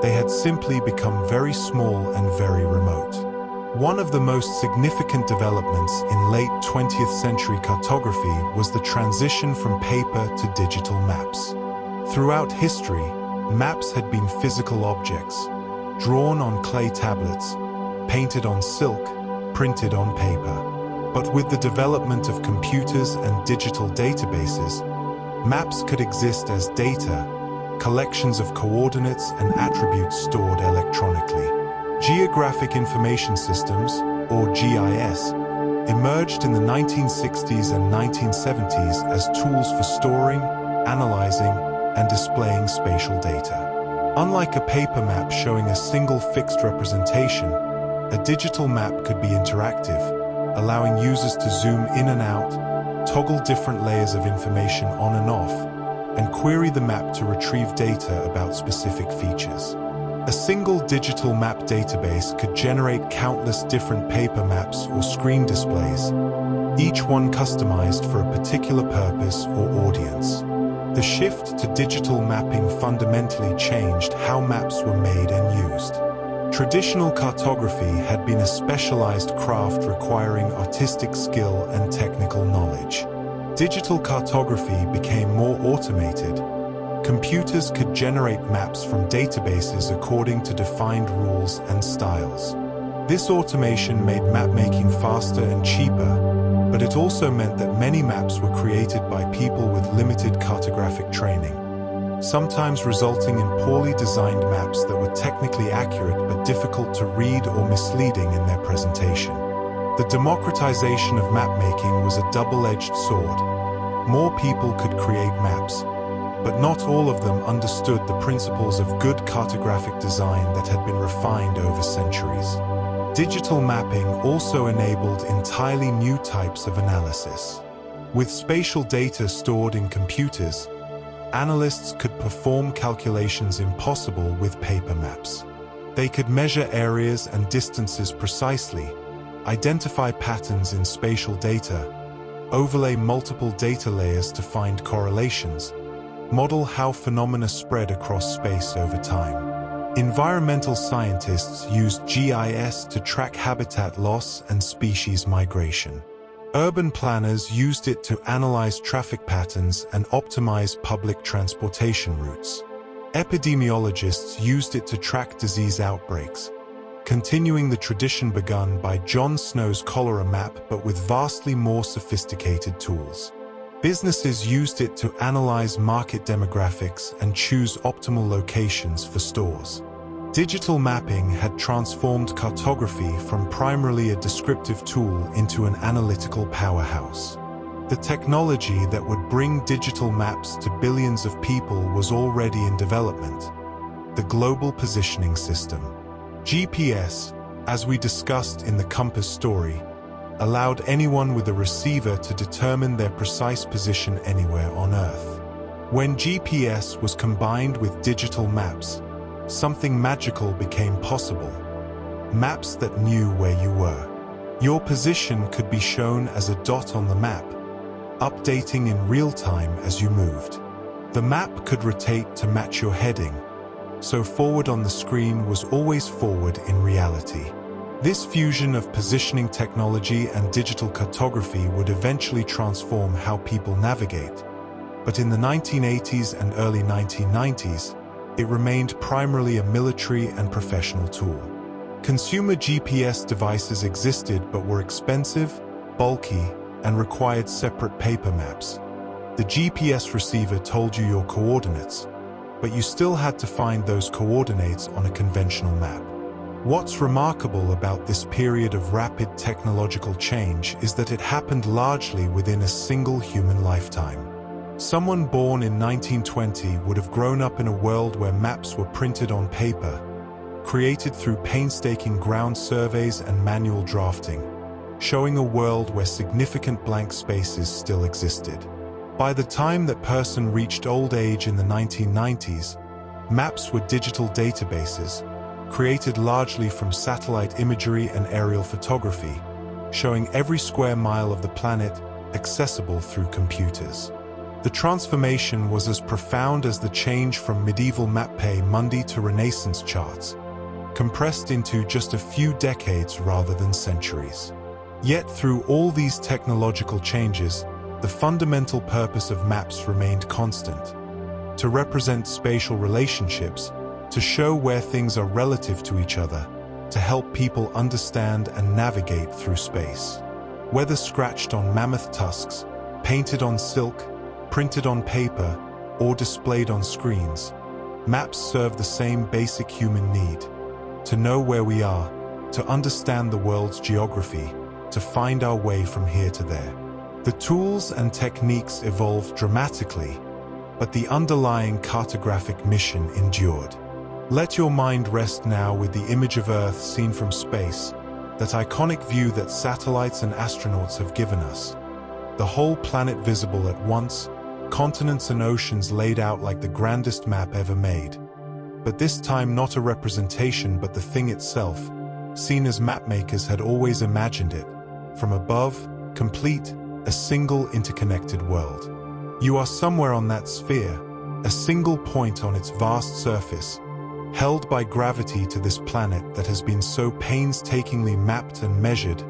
They had simply become very small and very remote. One of the most significant developments in late 20th century cartography was the transition from paper to digital maps. Throughout history, maps had been physical objects, drawn on clay tablets, painted on silk, printed on paper. But with the development of computers and digital databases, maps could exist as data, collections of coordinates and attributes stored electronically. Geographic Information Systems, or GIS, emerged in the 1960s and 1970s as tools for storing, analyzing, and displaying spatial data. Unlike a paper map showing a single fixed representation, a digital map could be interactive, allowing users to zoom in and out, toggle different layers of information on and off, and query the map to retrieve data about specific features. A single digital map database could generate countless different paper maps or screen displays, each one customized for a particular purpose or audience. The shift to digital mapping fundamentally changed how maps were made and used. Traditional cartography had been a specialized craft requiring artistic skill and technical knowledge. Digital cartography became more automated. Computers could generate maps from databases according to defined rules and styles. This automation made mapmaking faster and cheaper, but it also meant that many maps were created by people with limited cartographic training, sometimes resulting in poorly designed maps that were technically accurate but difficult to read or misleading in their presentation. The democratization of mapmaking was a double-edged sword. More people could create maps, but not all of them understood the principles of good cartographic design that had been refined over centuries. Digital mapping also enabled entirely new types of analysis. With spatial data stored in computers, analysts could perform calculations impossible with paper maps. They could measure areas and distances precisely, identify patterns in spatial data, overlay multiple data layers to find correlations, model how phenomena spread across space over time. Environmental scientists used GIS to track habitat loss and species migration. Urban planners used it to analyze traffic patterns and optimize public transportation routes. Epidemiologists used it to track disease outbreaks, continuing the tradition begun by John Snow's cholera map but with vastly more sophisticated tools. Businesses used it to analyze market demographics and choose optimal locations for stores. Digital mapping had transformed cartography from primarily a descriptive tool into an analytical powerhouse. The technology that would bring digital maps to billions of people was already in development: the Global Positioning System. GPS, as we discussed in the Compass story, allowed anyone with a receiver to determine their precise position anywhere on Earth. When GPS was combined with digital maps, something magical became possible. Maps that knew where you were. Your position could be shown as a dot on the map, updating in real time as you moved. The map could rotate to match your heading, so forward on the screen was always forward in reality. This fusion of positioning technology and digital cartography would eventually transform how people navigate. But in the 1980s and early 1990s, it remained primarily a military and professional tool. Consumer GPS devices existed but were expensive, bulky, and required separate paper maps. The GPS receiver told you your coordinates, but you still had to find those coordinates on a conventional map. What's remarkable about this period of rapid technological change is that it happened largely within a single human lifetime. Someone born in 1920 would have grown up in a world where maps were printed on paper, created through painstaking ground surveys and manual drafting, showing a world where significant blank spaces still existed. By the time that person reached old age in the 1990s, maps were digital databases, created largely from satellite imagery and aerial photography, showing every square mile of the planet accessible through computers. The transformation was as profound as the change from medieval mappae mundi to Renaissance charts, compressed into just a few decades rather than centuries. Yet through all these technological changes, the fundamental purpose of maps remained constant: to represent spatial relationships, to show where things are relative to each other, to help people understand and navigate through space. Whether scratched on mammoth tusks, painted on silk, printed on paper, or displayed on screens, maps serve the same basic human need: to know where we are, to understand the world's geography, to find our way from here to there. The tools and techniques evolved dramatically, but the underlying cartographic mission endured. Let your mind rest now with the image of Earth seen from space, that iconic view that satellites and astronauts have given us. The whole planet visible at once, continents and oceans laid out like the grandest map ever made. But this time not a representation but the thing itself, seen as mapmakers had always imagined it, from above, complete, a single interconnected world. You are somewhere on that sphere, a single point on its vast surface, held by gravity to this planet that has been so painstakingly mapped and measured,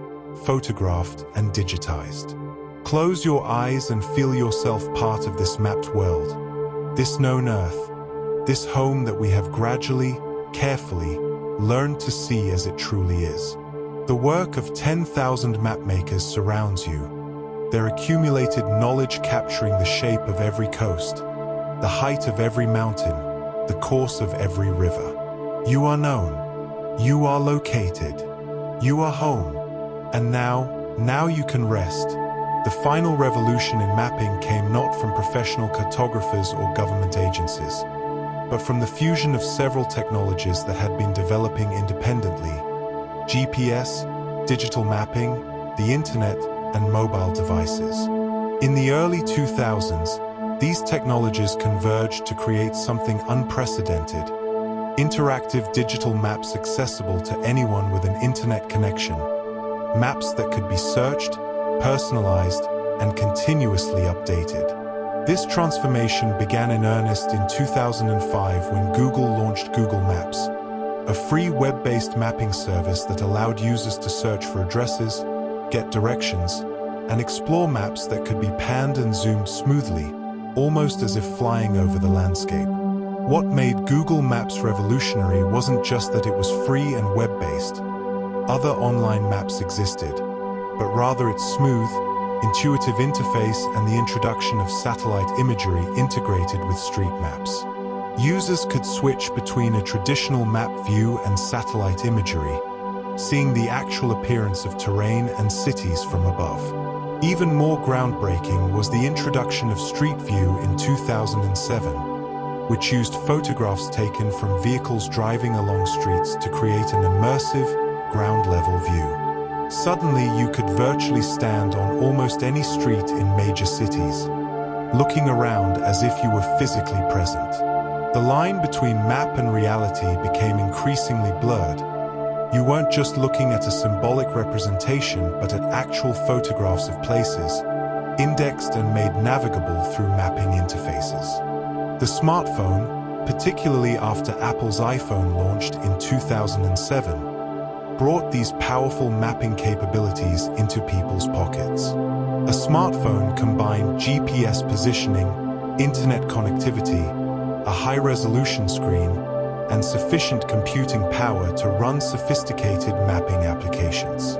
photographed and digitized. Close your eyes and feel yourself part of this mapped world, this known Earth, this home that we have gradually, carefully, learned to see as it truly is. The work of 10,000 mapmakers surrounds you, their accumulated knowledge capturing the shape of every coast, the height of every mountain, the course of every river. You are known, you are located, you are home, and now you can rest. The final revolution in mapping came not from professional cartographers or government agencies, but from the fusion of several technologies that had been developing independently: GPS, digital mapping, the internet, and mobile devices. In the early 2000s, these technologies converged to create something unprecedented: interactive digital maps accessible to anyone with an internet connection. Maps that could be searched, personalized, and continuously updated. This transformation began in earnest in 2005 when Google launched Google Maps, a free web-based mapping service that allowed users to search for addresses, get directions, and explore maps that could be panned and zoomed smoothly, almost as if flying over the landscape. What made Google Maps revolutionary wasn't just that it was free and web-based. Other online maps existed, but rather its smooth, intuitive interface and the introduction of satellite imagery integrated with street maps. Users could switch between a traditional map view and satellite imagery, seeing the actual appearance of terrain and cities from above. Even more groundbreaking was the introduction of Street View in 2007, which used photographs taken from vehicles driving along streets to create an immersive, ground-level view. Suddenly, you could virtually stand on almost any street in major cities, looking around as if you were physically present. The line between map and reality became increasingly blurred. You weren't just looking at a symbolic representation, but at actual photographs of places, indexed and made navigable through mapping interfaces. The smartphone, particularly after Apple's iPhone launched in 2007, brought these powerful mapping capabilities into people's pockets. A smartphone combined GPS positioning, internet connectivity, a high-resolution screen, and sufficient computing power to run sophisticated mapping applications.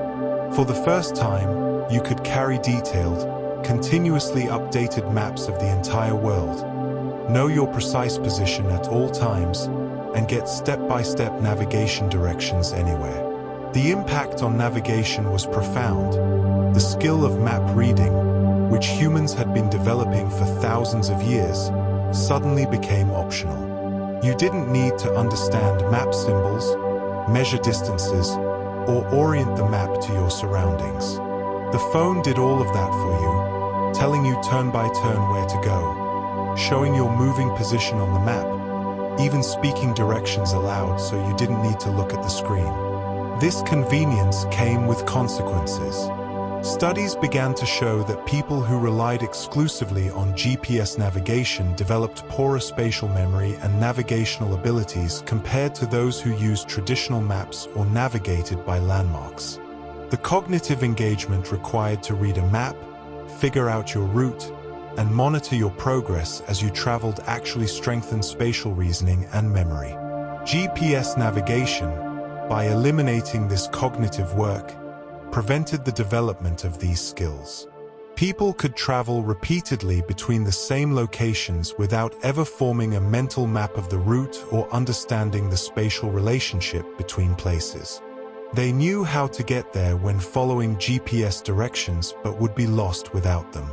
For the first time, you could carry detailed, continuously updated maps of the entire world, know your precise position at all times, and get step-by-step navigation directions anywhere. The impact on navigation was profound. The skill of map reading, which humans had been developing for thousands of years, suddenly became optional. You didn't need to understand map symbols, measure distances, or orient the map to your surroundings. The phone did all of that for you, telling you turn by turn where to go, showing your moving position on the map, even speaking directions aloud so you didn't need to look at the screen. This convenience came with consequences. Studies began to show that people who relied exclusively on GPS navigation developed poorer spatial memory and navigational abilities compared to those who used traditional maps or navigated by landmarks. The cognitive engagement required to read a map, figure out your route, and monitor your progress as you traveled actually strengthened spatial reasoning and memory. GPS navigation, by eliminating this cognitive work, prevented the development of these skills. People could travel repeatedly between the same locations without ever forming a mental map of the route or understanding the spatial relationship between places. They knew how to get there when following GPS directions but would be lost without them.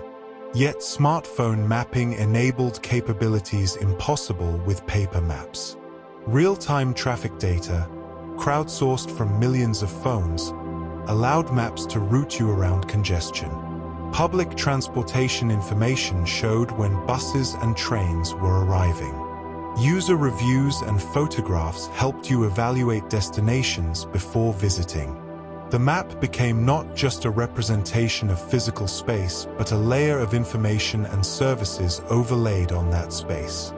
Yet smartphone mapping enabled capabilities impossible with paper maps. Real-time traffic data, crowdsourced from millions of phones, allowed maps to route you around congestion. Public transportation information showed when buses and trains were arriving. User reviews and photographs helped you evaluate destinations before visiting. The map became not just a representation of physical space, but a layer of information and services overlaid on that space.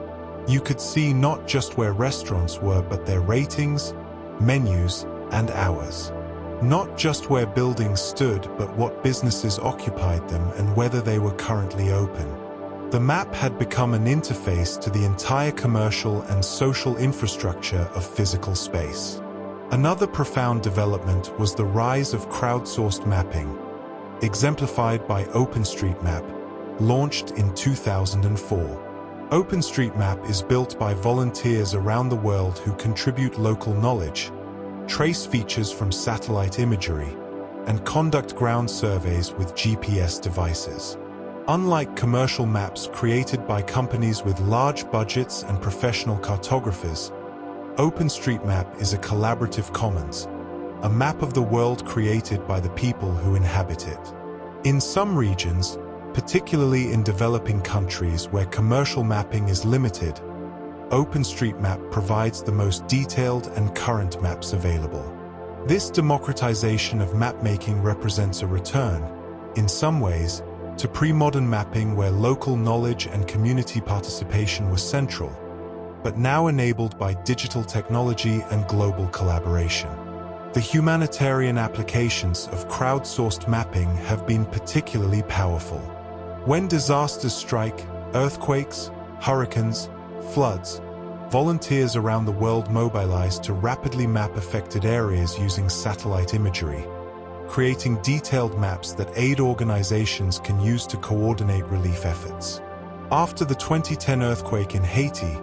You could see not just where restaurants were, but their ratings, menus, and hours. Not just where buildings stood, but what businesses occupied them and whether they were currently open. The map had become an interface to the entire commercial and social infrastructure of physical space. Another profound development was the rise of crowdsourced mapping, exemplified by OpenStreetMap, launched in 2004. OpenStreetMap is built by volunteers around the world who contribute local knowledge, trace features from satellite imagery, and conduct ground surveys with GPS devices. Unlike commercial maps created by companies with large budgets and professional cartographers, OpenStreetMap is a collaborative commons, a map of the world created by the people who inhabit it. In some regions, particularly in developing countries where commercial mapping is limited, OpenStreetMap provides the most detailed and current maps available. This democratization of mapmaking represents a return, in some ways, to pre-modern mapping where local knowledge and community participation was central, but now enabled by digital technology and global collaboration. The humanitarian applications of crowdsourced mapping have been particularly powerful. When disasters strike, earthquakes, hurricanes, floods, volunteers around the world mobilize to rapidly map affected areas using satellite imagery, creating detailed maps that aid organizations can use to coordinate relief efforts. After the 2010 earthquake in Haiti,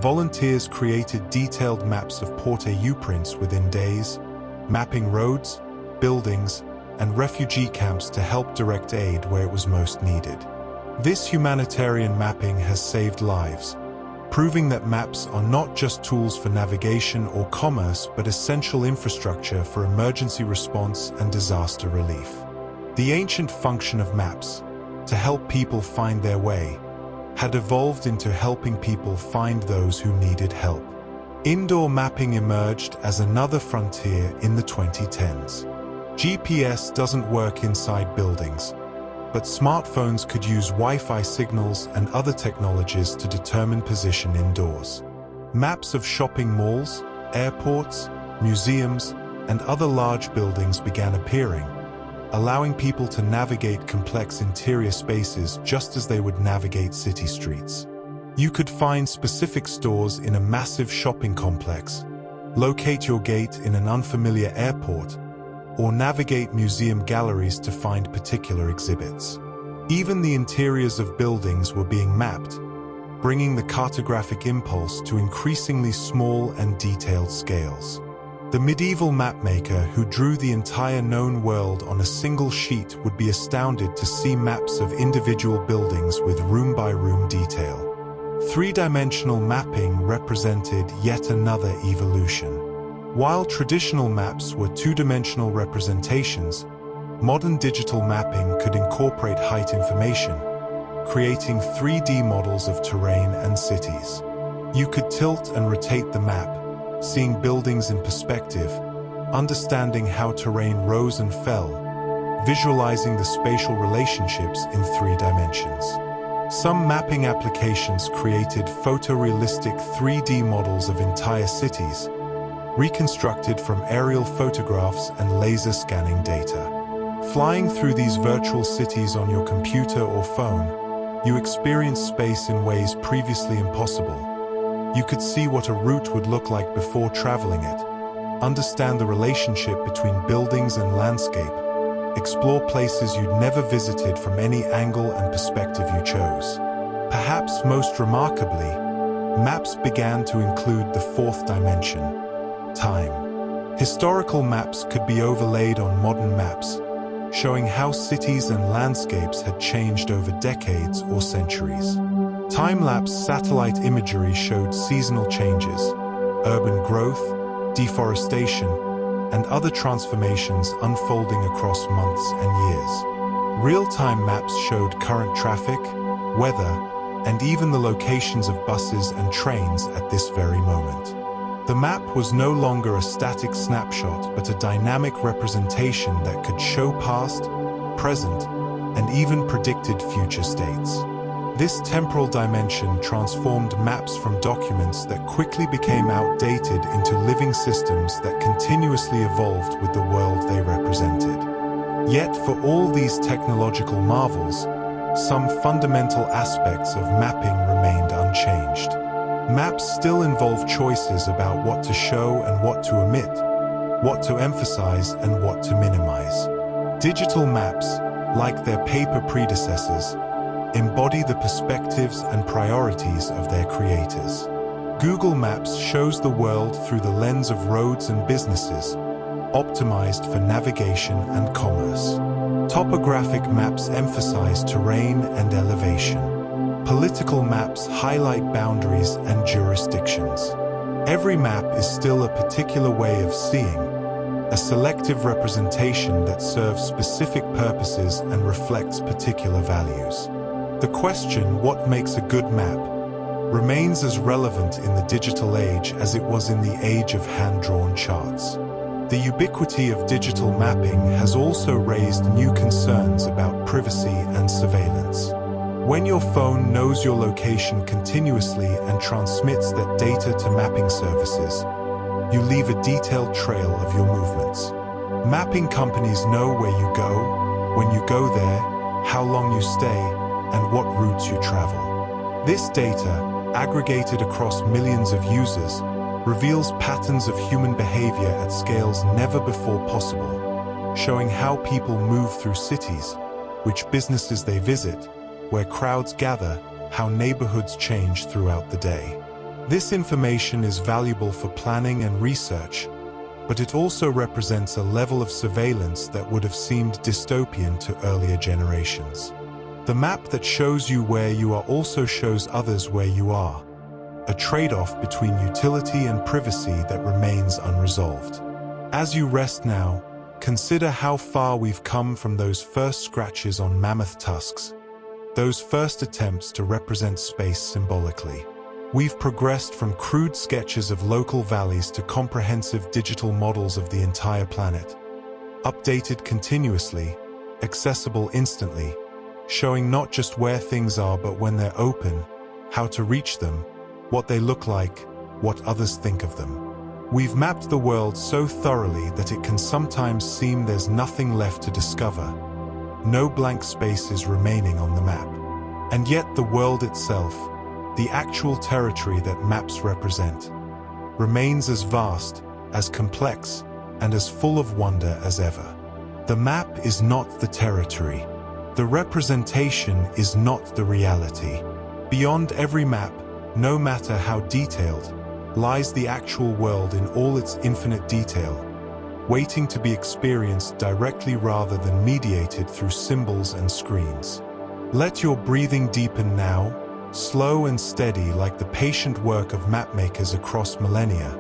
volunteers created detailed maps of Port-au-Prince within days, mapping roads, buildings, and refugee camps to help direct aid where it was most needed. This humanitarian mapping has saved lives, proving that maps are not just tools for navigation or commerce, but essential infrastructure for emergency response and disaster relief. The ancient function of maps, to help people find their way, had evolved into helping people find those who needed help. Indoor mapping emerged as another frontier in the 2010s. GPS doesn't work inside buildings, but smartphones could use Wi-Fi signals and other technologies to determine position indoors. Maps of shopping malls, airports, museums, and other large buildings began appearing, allowing people to navigate complex interior spaces just as they would navigate city streets. You could find specific stores in a massive shopping complex, locate your gate in an unfamiliar airport, or navigate museum galleries to find particular exhibits. Even the interiors of buildings were being mapped, bringing the cartographic impulse to increasingly small and detailed scales. The medieval mapmaker who drew the entire known world on a single sheet would be astounded to see maps of individual buildings with room-by-room detail. Three-dimensional mapping represented yet another evolution. While traditional maps were two-dimensional representations, modern digital mapping could incorporate height information, creating 3D models of terrain and cities. You could tilt and rotate the map, seeing buildings in perspective, understanding how terrain rose and fell, visualizing the spatial relationships in 3 dimensions. Some mapping applications created photorealistic 3D models of entire cities, reconstructed from aerial photographs and laser scanning data. Flying through these virtual cities on your computer or phone, you experience space in ways previously impossible. You could see what a route would look like before traveling it, understand the relationship between buildings and landscape, explore places you'd never visited from any angle and perspective you chose. Perhaps most remarkably, maps began to include the 4th dimension, time. Historical maps could be overlaid on modern maps, showing how cities and landscapes had changed over decades or centuries. Time-lapse satellite imagery showed seasonal changes, urban growth, deforestation, and other transformations unfolding across months and years. Real-time maps showed current traffic, weather, and even the locations of buses and trains at this very moment. The map was no longer a static snapshot, but a dynamic representation that could show past, present, and even predicted future states. This temporal dimension transformed maps from documents that quickly became outdated into living systems that continuously evolved with the world they represented. Yet, for all these technological marvels, some fundamental aspects of mapping remained unchanged. Maps still involve choices about what to show and what to omit, what to emphasize and what to minimize. Digital maps, like their paper predecessors, embody the perspectives and priorities of their creators. Google Maps shows the world through the lens of roads and businesses, optimized for navigation and commerce. Topographic maps emphasize terrain and elevation. Political maps highlight boundaries and jurisdictions. Every map is still a particular way of seeing, a selective representation that serves specific purposes and reflects particular values. The question, what makes a good map, remains as relevant in the digital age as it was in the age of hand-drawn charts. The ubiquity of digital mapping has also raised new concerns about privacy and surveillance. When your phone knows your location continuously and transmits that data to mapping services, you leave a detailed trail of your movements. Mapping companies know where you go, when you go there, how long you stay, and what routes you travel. This data, aggregated across millions of users, reveals patterns of human behavior at scales never before possible, showing how people move through cities, which businesses they visit, where crowds gather, how neighborhoods change throughout the day. This information is valuable for planning and research, but it also represents a level of surveillance that would have seemed dystopian to earlier generations. The map that shows you where you are also shows others where you are, a trade-off between utility and privacy that remains unresolved. As you rest now, consider how far we've come from those first scratches on mammoth tusks, those first attempts to represent space symbolically. We've progressed from crude sketches of local valleys to comprehensive digital models of the entire planet, updated continuously, accessible instantly, showing not just where things are but when they're open, how to reach them, what they look like, what others think of them. We've mapped the world so thoroughly that it can sometimes seem there's nothing left to discover, no blank spaces remaining on the map. And yet the world itself, the actual territory that maps represent, remains as vast, as complex, and as full of wonder as ever. The map is not the territory. The representation is not the reality. Beyond every map, no matter how detailed, lies the actual world in all its infinite detail, waiting to be experienced directly rather than mediated through symbols and screens. Let your breathing deepen now, slow and steady like the patient work of mapmakers across millennia,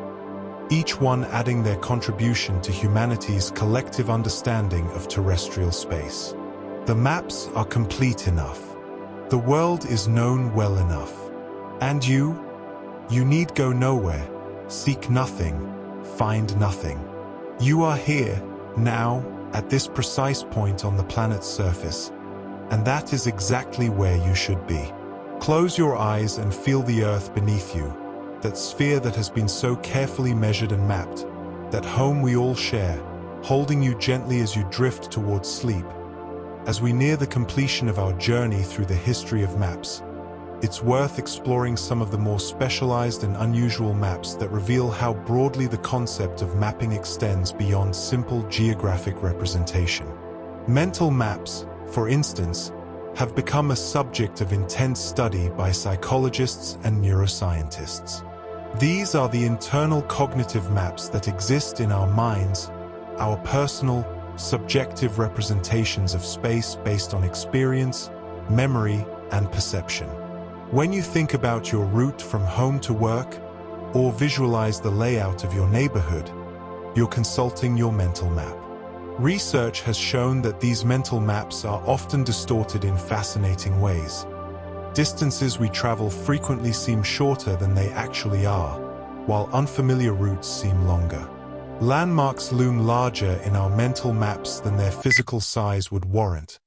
each one adding their contribution to humanity's collective understanding of terrestrial space. The maps are complete enough. The world is known well enough. And you need go nowhere, seek nothing, find nothing. You are here, now, at this precise point on the planet's surface, and that is exactly where you should be. Close your eyes and feel the earth beneath you, that sphere that has been so carefully measured and mapped, that home we all share, holding you gently as you drift towards sleep. As we near the completion of our journey through the history of maps, it's worth exploring some of the more specialized and unusual maps that reveal how broadly the concept of mapping extends beyond simple geographic representation. Mental maps, for instance, have become a subject of intense study by psychologists and neuroscientists. These are the internal cognitive maps that exist in our minds, our personal, subjective representations of space based on experience, memory, and perception. When you think about your route from home to work, or visualize the layout of your neighborhood, you're consulting your mental map. Research has shown that these mental maps are often distorted in fascinating ways. Distances we travel frequently seem shorter than they actually are, while unfamiliar routes seem longer. Landmarks loom larger in our mental maps than their physical size would warrant,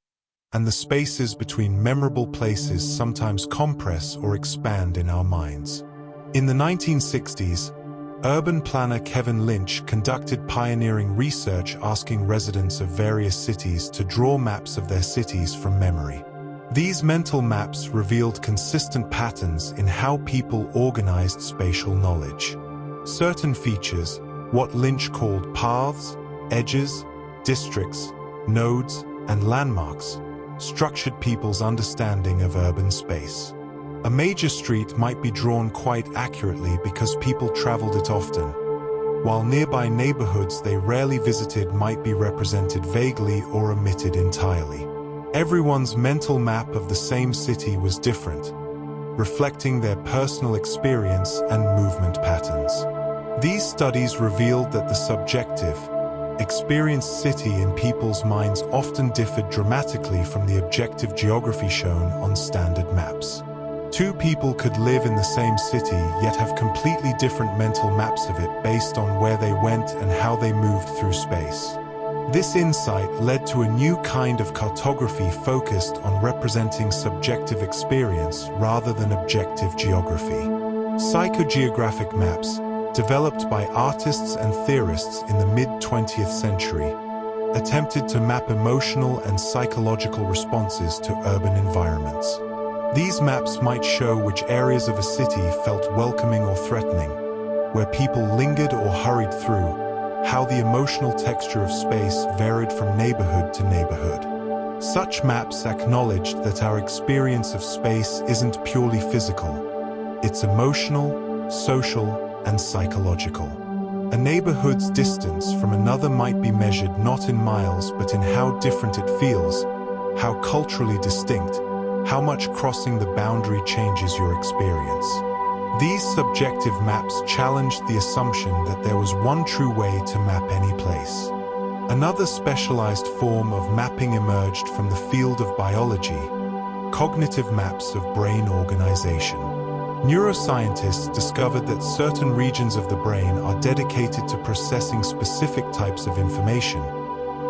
and the spaces between memorable places sometimes compress or expand in our minds. In the 1960s, urban planner Kevin Lynch conducted pioneering research asking residents of various cities to draw maps of their cities from memory. These mental maps revealed consistent patterns in how people organized spatial knowledge. Certain features, what Lynch called paths, edges, districts, nodes, and landmarks, structured people's understanding of urban space. A major street might be drawn quite accurately because people traveled it often, while nearby neighborhoods they rarely visited might be represented vaguely or omitted entirely. Everyone's mental map of the same city was different, reflecting their personal experience and movement patterns. These studies revealed that the subjective, experienced city in people's minds often differed dramatically from the objective geography shown on standard maps. Two people could live in the same city yet have completely different mental maps of it based on where they went and how they moved through space. This insight led to a new kind of cartography focused on representing subjective experience rather than objective geography. Psychogeographic maps, developed by artists and theorists in the mid-20th century, attempted to map emotional and psychological responses to urban environments. These maps might show which areas of a city felt welcoming or threatening, where people lingered or hurried through, how the emotional texture of space varied from neighborhood to neighborhood. Such maps acknowledged that our experience of space isn't purely physical. It's emotional, social, and psychological. A neighborhood's distance from another might be measured not in miles but in how different it feels, how culturally distinct, how much crossing the boundary changes your experience. These subjective maps challenged the assumption that there was one true way to map any place. Another specialized form of mapping emerged from the field of biology, cognitive maps of brain organization. Neuroscientists discovered that certain regions of the brain are dedicated to processing specific types of information,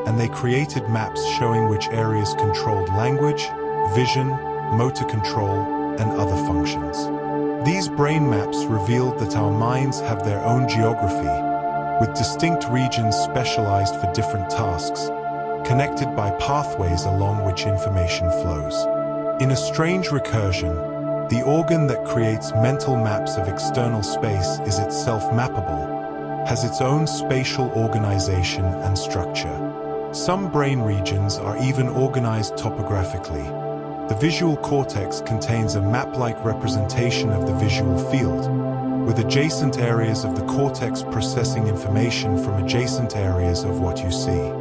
and they created maps showing which areas controlled language, vision, motor control, and other functions. These brain maps revealed that our minds have their own geography, with distinct regions specialized for different tasks, connected by pathways along which information flows. In a strange recursion, The organ that creates mental maps of external space is itself mappable, has its own spatial organization and structure. Some brain regions are even organized topographically. The visual cortex contains a map-like representation of the visual field, with adjacent areas of the cortex processing information from adjacent areas of what you see.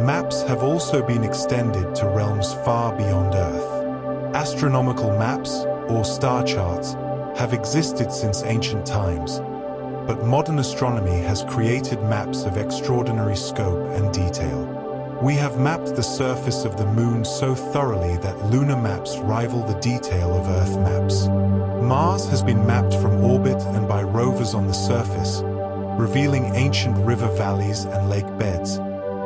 Maps have also been extended to realms far beyond Earth. Astronomical maps, or star charts, have existed since ancient times, but modern astronomy has created maps of extraordinary scope and detail. We have mapped the surface of the Moon so thoroughly that lunar maps rival the detail of Earth maps. Mars has been mapped from orbit and by rovers on the surface, revealing ancient river valleys and lake beds,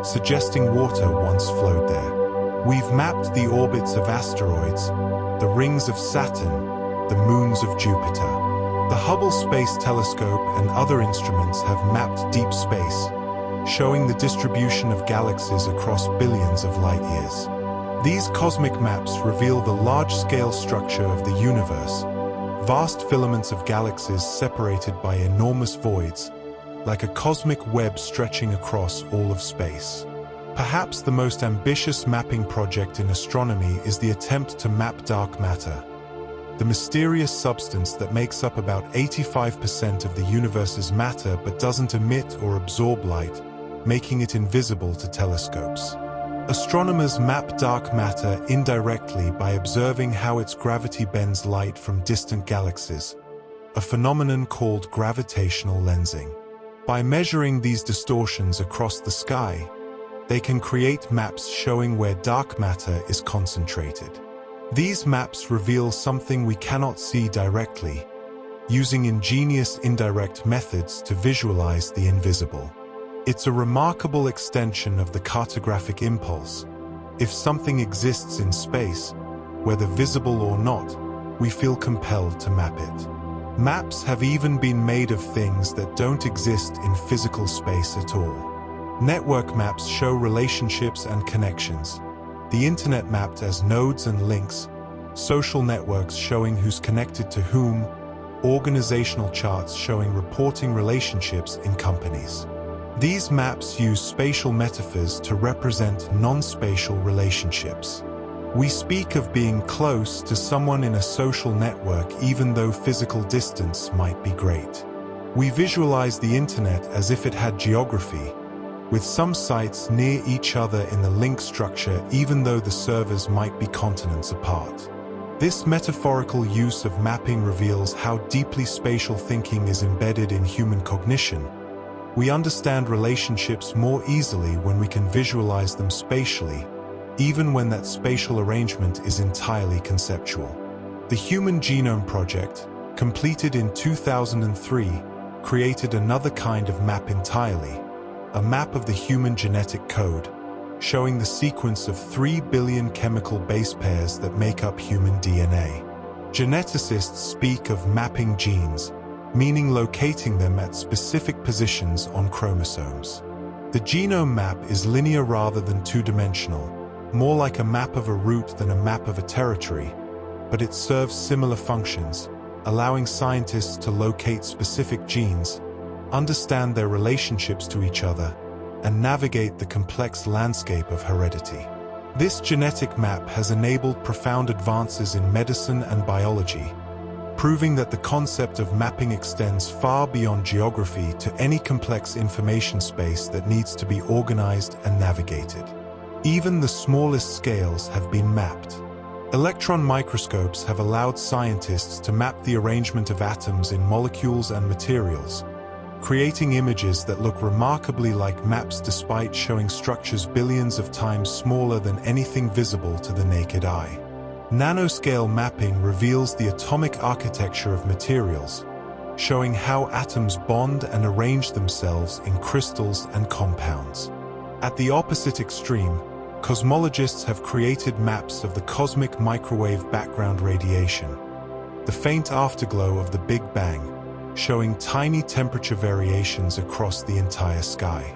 suggesting water once flowed there. We've mapped the orbits of asteroids, the rings of Saturn, the moons of Jupiter. The Hubble Space Telescope and other instruments have mapped deep space, showing the distribution of galaxies across billions of light years. These cosmic maps reveal the large-scale structure of the universe, vast filaments of galaxies separated by enormous voids, like a cosmic web stretching across all of space. Perhaps the most ambitious mapping project in astronomy is the attempt to map dark matter, the mysterious substance that makes up about 85% of the universe's matter but doesn't emit or absorb light, making it invisible to telescopes. Astronomers map dark matter indirectly by observing how its gravity bends light from distant galaxies, a phenomenon called gravitational lensing. By measuring these distortions across the sky, they can create maps showing where dark matter is concentrated. These maps reveal something we cannot see directly, using ingenious indirect methods to visualize the invisible. It's a remarkable extension of the cartographic impulse. If something exists in space, whether visible or not, we feel compelled to map it. Maps have even been made of things that don't exist in physical space at all. Network maps show relationships and connections. The internet mapped as nodes and links, social networks showing who's connected to whom, organizational charts showing reporting relationships in companies. These maps use spatial metaphors to represent non-spatial relationships. We speak of being close to someone in a social network even though physical distance might be great. We visualize the internet as if it had geography, with some sites near each other in the link structure even though the servers might be continents apart. This metaphorical use of mapping reveals how deeply spatial thinking is embedded in human cognition. We understand relationships more easily when we can visualize them spatially, even when that spatial arrangement is entirely conceptual. The Human Genome Project, completed in 2003, created another kind of map entirely, a map of the human genetic code, showing the sequence of 3 billion chemical base pairs that make up human DNA. Geneticists speak of mapping genes, meaning locating them at specific positions on chromosomes. The genome map is linear rather than two-dimensional, more like a map of a route than a map of a territory, but it serves similar functions, allowing scientists to locate specific genes, understand their relationships to each other, and navigate the complex landscape of heredity. This genetic map has enabled profound advances in medicine and biology, proving that the concept of mapping extends far beyond geography to any complex information space that needs to be organized and navigated. Even the smallest scales have been mapped. Electron microscopes have allowed scientists to map the arrangement of atoms in molecules and materials, creating images that look remarkably like maps despite showing structures billions of times smaller than anything visible to the naked eye. Nanoscale mapping reveals the atomic architecture of materials, showing how atoms bond and arrange themselves in crystals and compounds. At the opposite extreme, cosmologists have created maps of the cosmic microwave background radiation, the faint afterglow of the Big Bang, showing tiny temperature variations across the entire sky.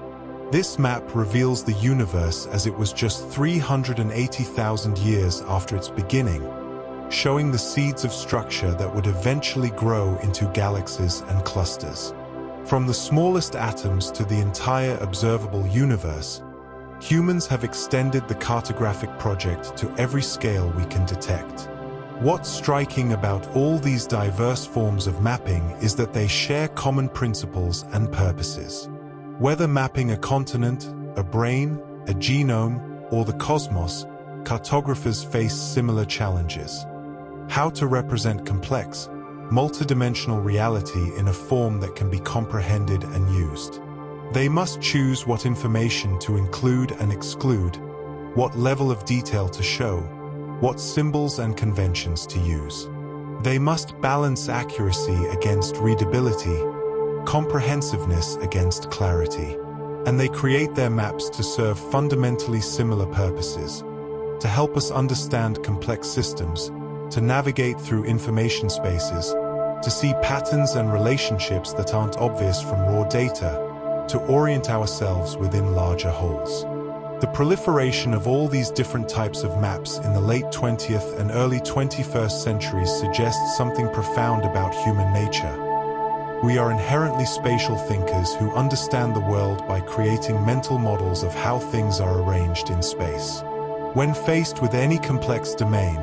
This map reveals the universe as it was just 380,000 years after its beginning, showing the seeds of structure that would eventually grow into galaxies and clusters. From the smallest atoms to the entire observable universe, humans have extended the cartographic project to every scale we can detect. What's striking about all these diverse forms of mapping is that they share common principles and purposes. Whether mapping a continent, a brain, a genome, or the cosmos, cartographers face similar challenges. How to represent complex, multidimensional reality in a form that can be comprehended and used. They must choose what information to include and exclude, what level of detail to show, what symbols and conventions to use. They must balance accuracy against readability, comprehensiveness against clarity. And they create their maps to serve fundamentally similar purposes, to help us understand complex systems, to navigate through information spaces, to see patterns and relationships that aren't obvious from raw data, to orient ourselves within larger wholes. The proliferation of all these different types of maps in the late 20th and early 21st centuries suggests something profound about human nature. We are inherently spatial thinkers who understand the world by creating mental models of how things are arranged in space. When faced with any complex domain,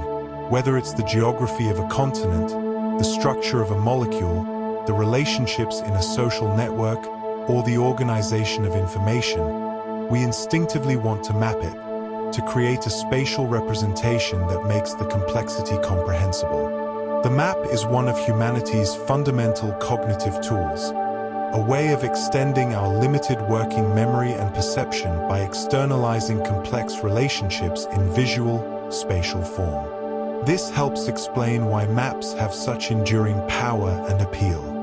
whether it's the geography of a continent, the structure of a molecule, the relationships in a social network, or the organization of information, we instinctively want to map it, to create a spatial representation that makes the complexity comprehensible. The map is one of humanity's fundamental cognitive tools, a way of extending our limited working memory and perception by externalizing complex relationships in visual, spatial form. This helps explain why maps have such enduring power and appeal.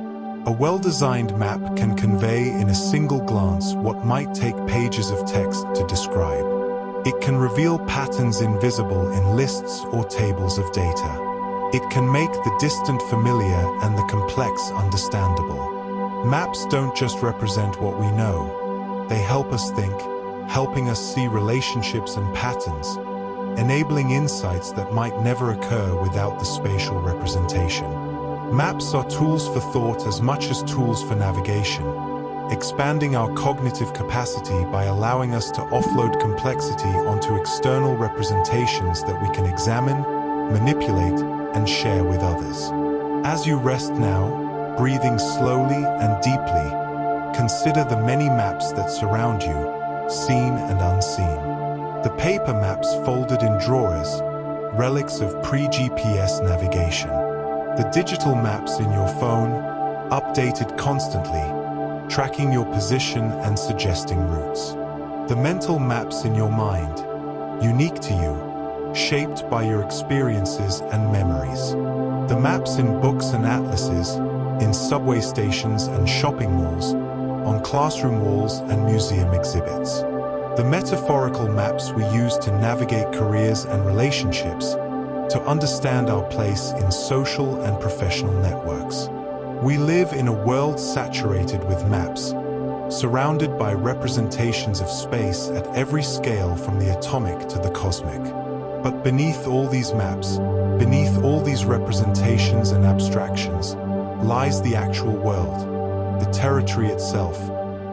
A well-designed map can convey in a single glance what might take pages of text to describe. It can reveal patterns invisible in lists or tables of data. It can make the distant familiar and the complex understandable. Maps don't just represent what we know. They help us think, helping us see relationships and patterns, enabling insights that might never occur without the spatial representation. Maps are tools for thought as much as tools for navigation, expanding our cognitive capacity by allowing us to offload complexity onto external representations that we can examine, manipulate, and share with others. As you rest now, breathing slowly and deeply, consider the many maps that surround you, seen and unseen. The paper maps folded in drawers, relics of pre-GPS navigation. The digital maps in your phone, updated constantly, tracking your position and suggesting routes. The mental maps in your mind, unique to you, shaped by your experiences and memories. The maps in books and atlases, in subway stations and shopping malls, on classroom walls and museum exhibits. The metaphorical maps we use to navigate careers and relationships, to understand our place in social and professional networks. We live in a world saturated with maps, surrounded by representations of space at every scale from the atomic to the cosmic. But beneath all these maps, beneath all these representations and abstractions, lies the actual world, the territory itself,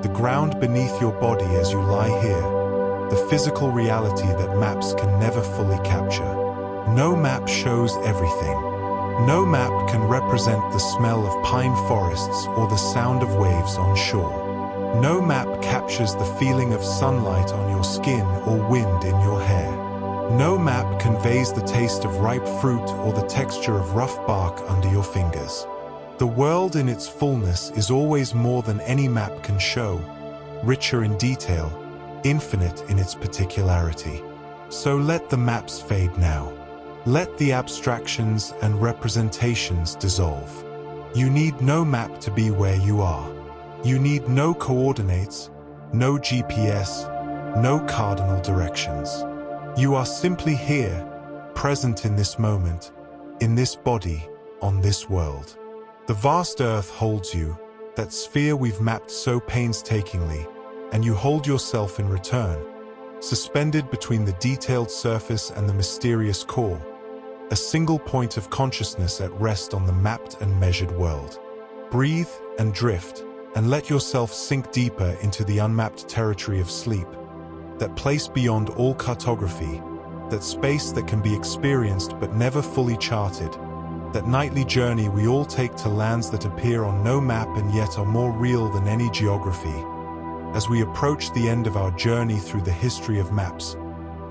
the ground beneath your body as you lie here, the physical reality that maps can never fully capture. No map shows everything. No map can represent the smell of pine forests or the sound of waves on shore. No map captures the feeling of sunlight on your skin or wind in your hair. No map conveys the taste of ripe fruit or the texture of rough bark under your fingers. The world in its fullness is always more than any map can show, richer in detail, infinite in its particularity. So let the maps fade now. Let the abstractions and representations dissolve. You need no map to be where you are. You need no coordinates, no GPS, no cardinal directions. You are simply here, present in this moment, in this body, on this world. The vast earth holds you, that sphere we've mapped so painstakingly, and you hold yourself in return, suspended between the detailed surface and the mysterious core, a single point of consciousness at rest on the mapped and measured world. Breathe and drift, and let yourself sink deeper into the unmapped territory of sleep, that place beyond all cartography, that space that can be experienced but never fully charted, that nightly journey we all take to lands that appear on no map and yet are more real than any geography. As we approach the end of our journey through the history of maps,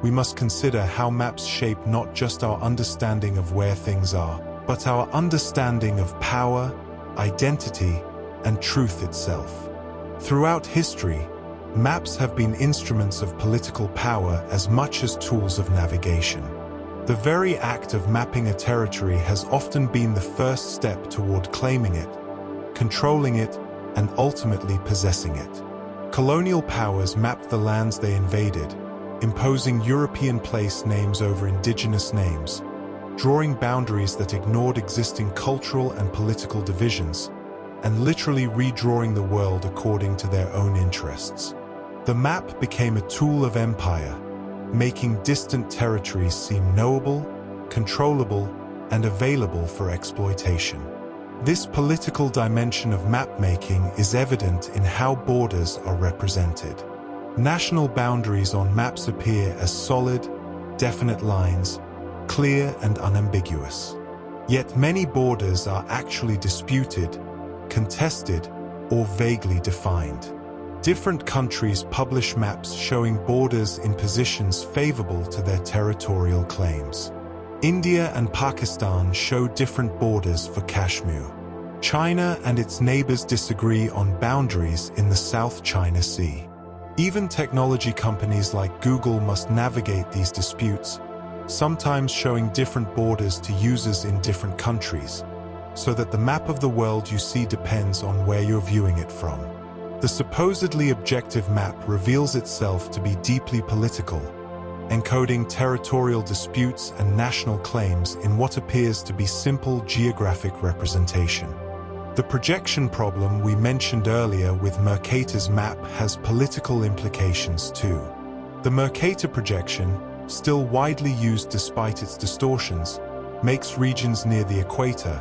we must consider how maps shape not just our understanding of where things are, but our understanding of power, identity, and truth itself. Throughout history, maps have been instruments of political power as much as tools of navigation. The very act of mapping a territory has often been the first step toward claiming it, controlling it, and ultimately possessing it. Colonial powers mapped the lands they invaded, imposing European place names over indigenous names, drawing boundaries that ignored existing cultural and political divisions, and literally redrawing the world according to their own interests. The map became a tool of empire, making distant territories seem knowable, controllable, and available for exploitation. This political dimension of map-making is evident in how borders are represented. National boundaries on maps appear as solid, definite lines, clear and unambiguous. Yet many borders are actually disputed, contested, or vaguely defined. Different countries publish maps showing borders in positions favorable to their territorial claims. India and Pakistan show different borders for Kashmir. China and its neighbors disagree on boundaries in the South China Sea. Even technology companies like Google must navigate these disputes, sometimes showing different borders to users in different countries, so that the map of the world you see depends on where you're viewing it from. The supposedly objective map reveals itself to be deeply political, encoding territorial disputes and national claims in what appears to be simple geographic representation. The projection problem we mentioned earlier with Mercator's map has political implications too. The Mercator projection, still widely used despite its distortions, makes regions near the equator,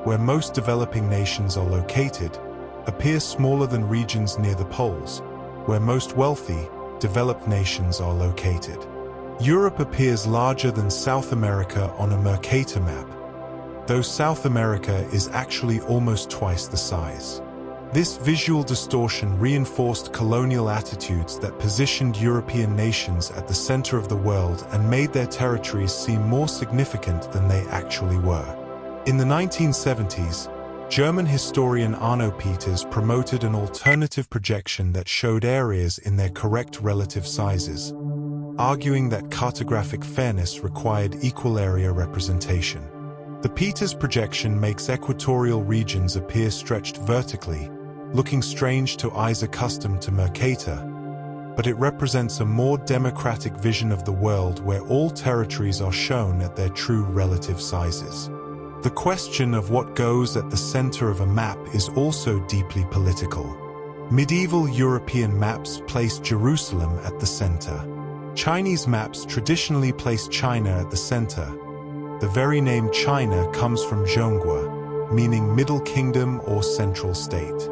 where most developing nations are located, appear smaller than regions near the poles, where most wealthy, developed nations are located. Europe appears larger than South America on a Mercator map, though South America is actually almost twice the size. This visual distortion reinforced colonial attitudes that positioned European nations at the center of the world and made their territories seem more significant than they actually were. In the 1970s, German historian Arno Peters promoted an alternative projection that showed areas in their correct relative sizes, arguing that cartographic fairness required equal area representation. The Peters projection makes equatorial regions appear stretched vertically, looking strange to eyes accustomed to Mercator, but it represents a more democratic vision of the world where all territories are shown at their true relative sizes. The question of what goes at the center of a map is also deeply political. Medieval European maps placed Jerusalem at the center. Chinese maps traditionally place China at the center. The very name China comes from Zhonghua, meaning Middle Kingdom or Central State.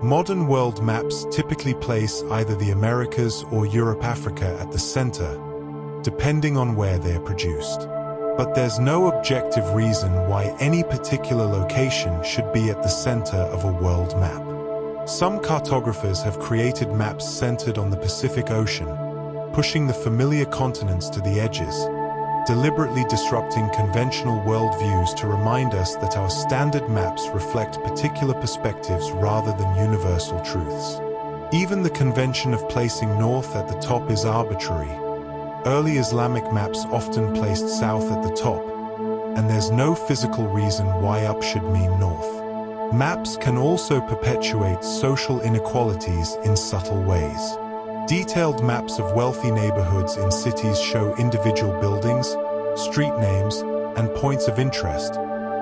Modern world maps typically place either the Americas or Europe-Africa at the center, depending on where they are produced. But there's no objective reason why any particular location should be at the center of a world map. Some cartographers have created maps centered on the Pacific Ocean, pushing the familiar continents to the edges, deliberately disrupting conventional worldviews to remind us that our standard maps reflect particular perspectives rather than universal truths. Even the convention of placing north at the top is arbitrary. Early Islamic maps often placed south at the top, and there's no physical reason why up should mean north. Maps can also perpetuate social inequalities in subtle ways. Detailed maps of wealthy neighborhoods in cities show individual buildings, street names, and points of interest,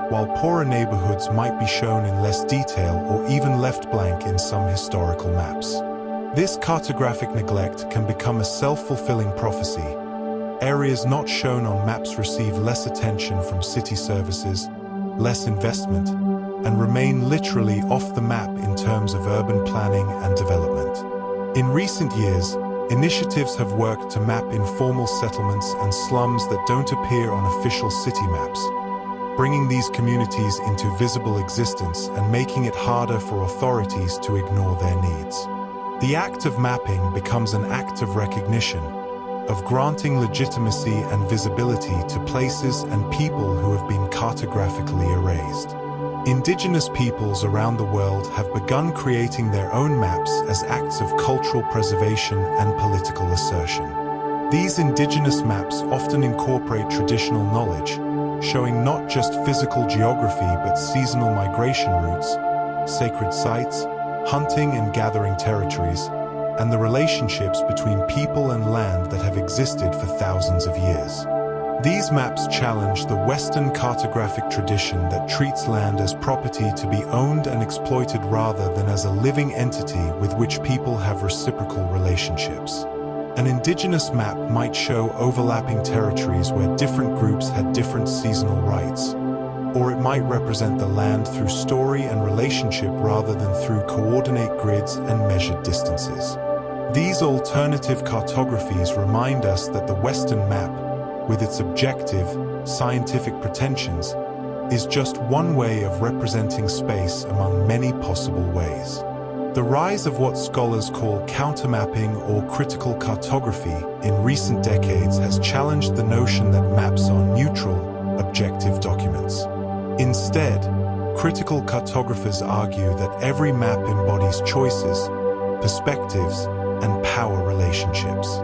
while poorer neighborhoods might be shown in less detail or even left blank in some historical maps. This cartographic neglect can become a self-fulfilling prophecy. Areas not shown on maps receive less attention from city services, less investment, and remain literally off the map in terms of urban planning and development. In recent years, initiatives have worked to map informal settlements and slums that don't appear on official city maps, bringing these communities into visible existence and making it harder for authorities to ignore their needs. The act of mapping becomes an act of recognition, of granting legitimacy and visibility to places and people who have been cartographically erased. Indigenous peoples around the world have begun creating their own maps as acts of cultural preservation and political assertion. These indigenous maps often incorporate traditional knowledge, showing not just physical geography but seasonal migration routes, sacred sites, hunting and gathering territories, and the relationships between people and land that have existed for thousands of years. These maps challenge the Western cartographic tradition that treats land as property to be owned and exploited rather than as a living entity with which people have reciprocal relationships. An indigenous map might show overlapping territories where different groups had different seasonal rights, or it might represent the land through story and relationship rather than through coordinate grids and measured distances. These alternative cartographies remind us that the Western map, with its objective, scientific pretensions, is just one way of representing space among many possible ways. The rise of what scholars call countermapping or critical cartography in recent decades has challenged the notion that maps are neutral, objective documents. Instead, critical cartographers argue that every map embodies choices, perspectives, and power relationships.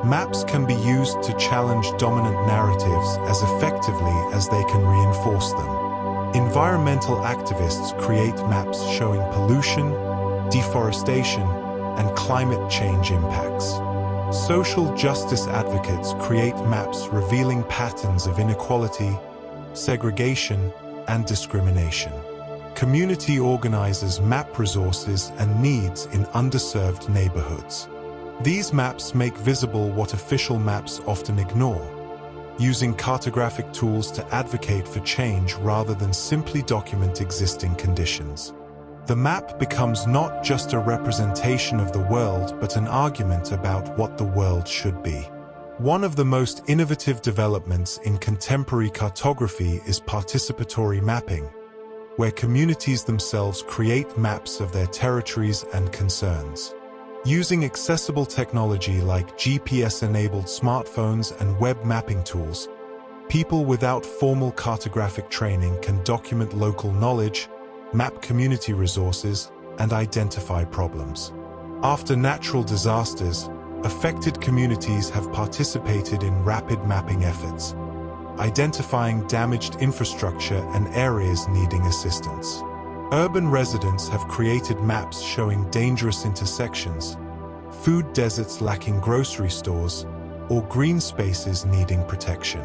Maps can be used to challenge dominant narratives as effectively as they can reinforce them. Environmental activists create maps showing pollution, deforestation, and climate change impacts. Social justice advocates create maps revealing patterns of inequality, segregation, and discrimination. Community organizers map resources and needs in underserved neighborhoods. These maps make visible what official maps often ignore, using cartographic tools to advocate for change rather than simply document existing conditions. The map becomes not just a representation of the world but an argument about what the world should be. One of the most innovative developments in contemporary cartography is participatory mapping, where communities themselves create maps of their territories and concerns. Using accessible technology like GPS-enabled smartphones and web mapping tools, people without formal cartographic training can document local knowledge, map community resources, and identify problems. After natural disasters, affected communities have participated in rapid mapping efforts, identifying damaged infrastructure and areas needing assistance. Urban residents have created maps showing dangerous intersections, food deserts lacking grocery stores, or green spaces needing protection.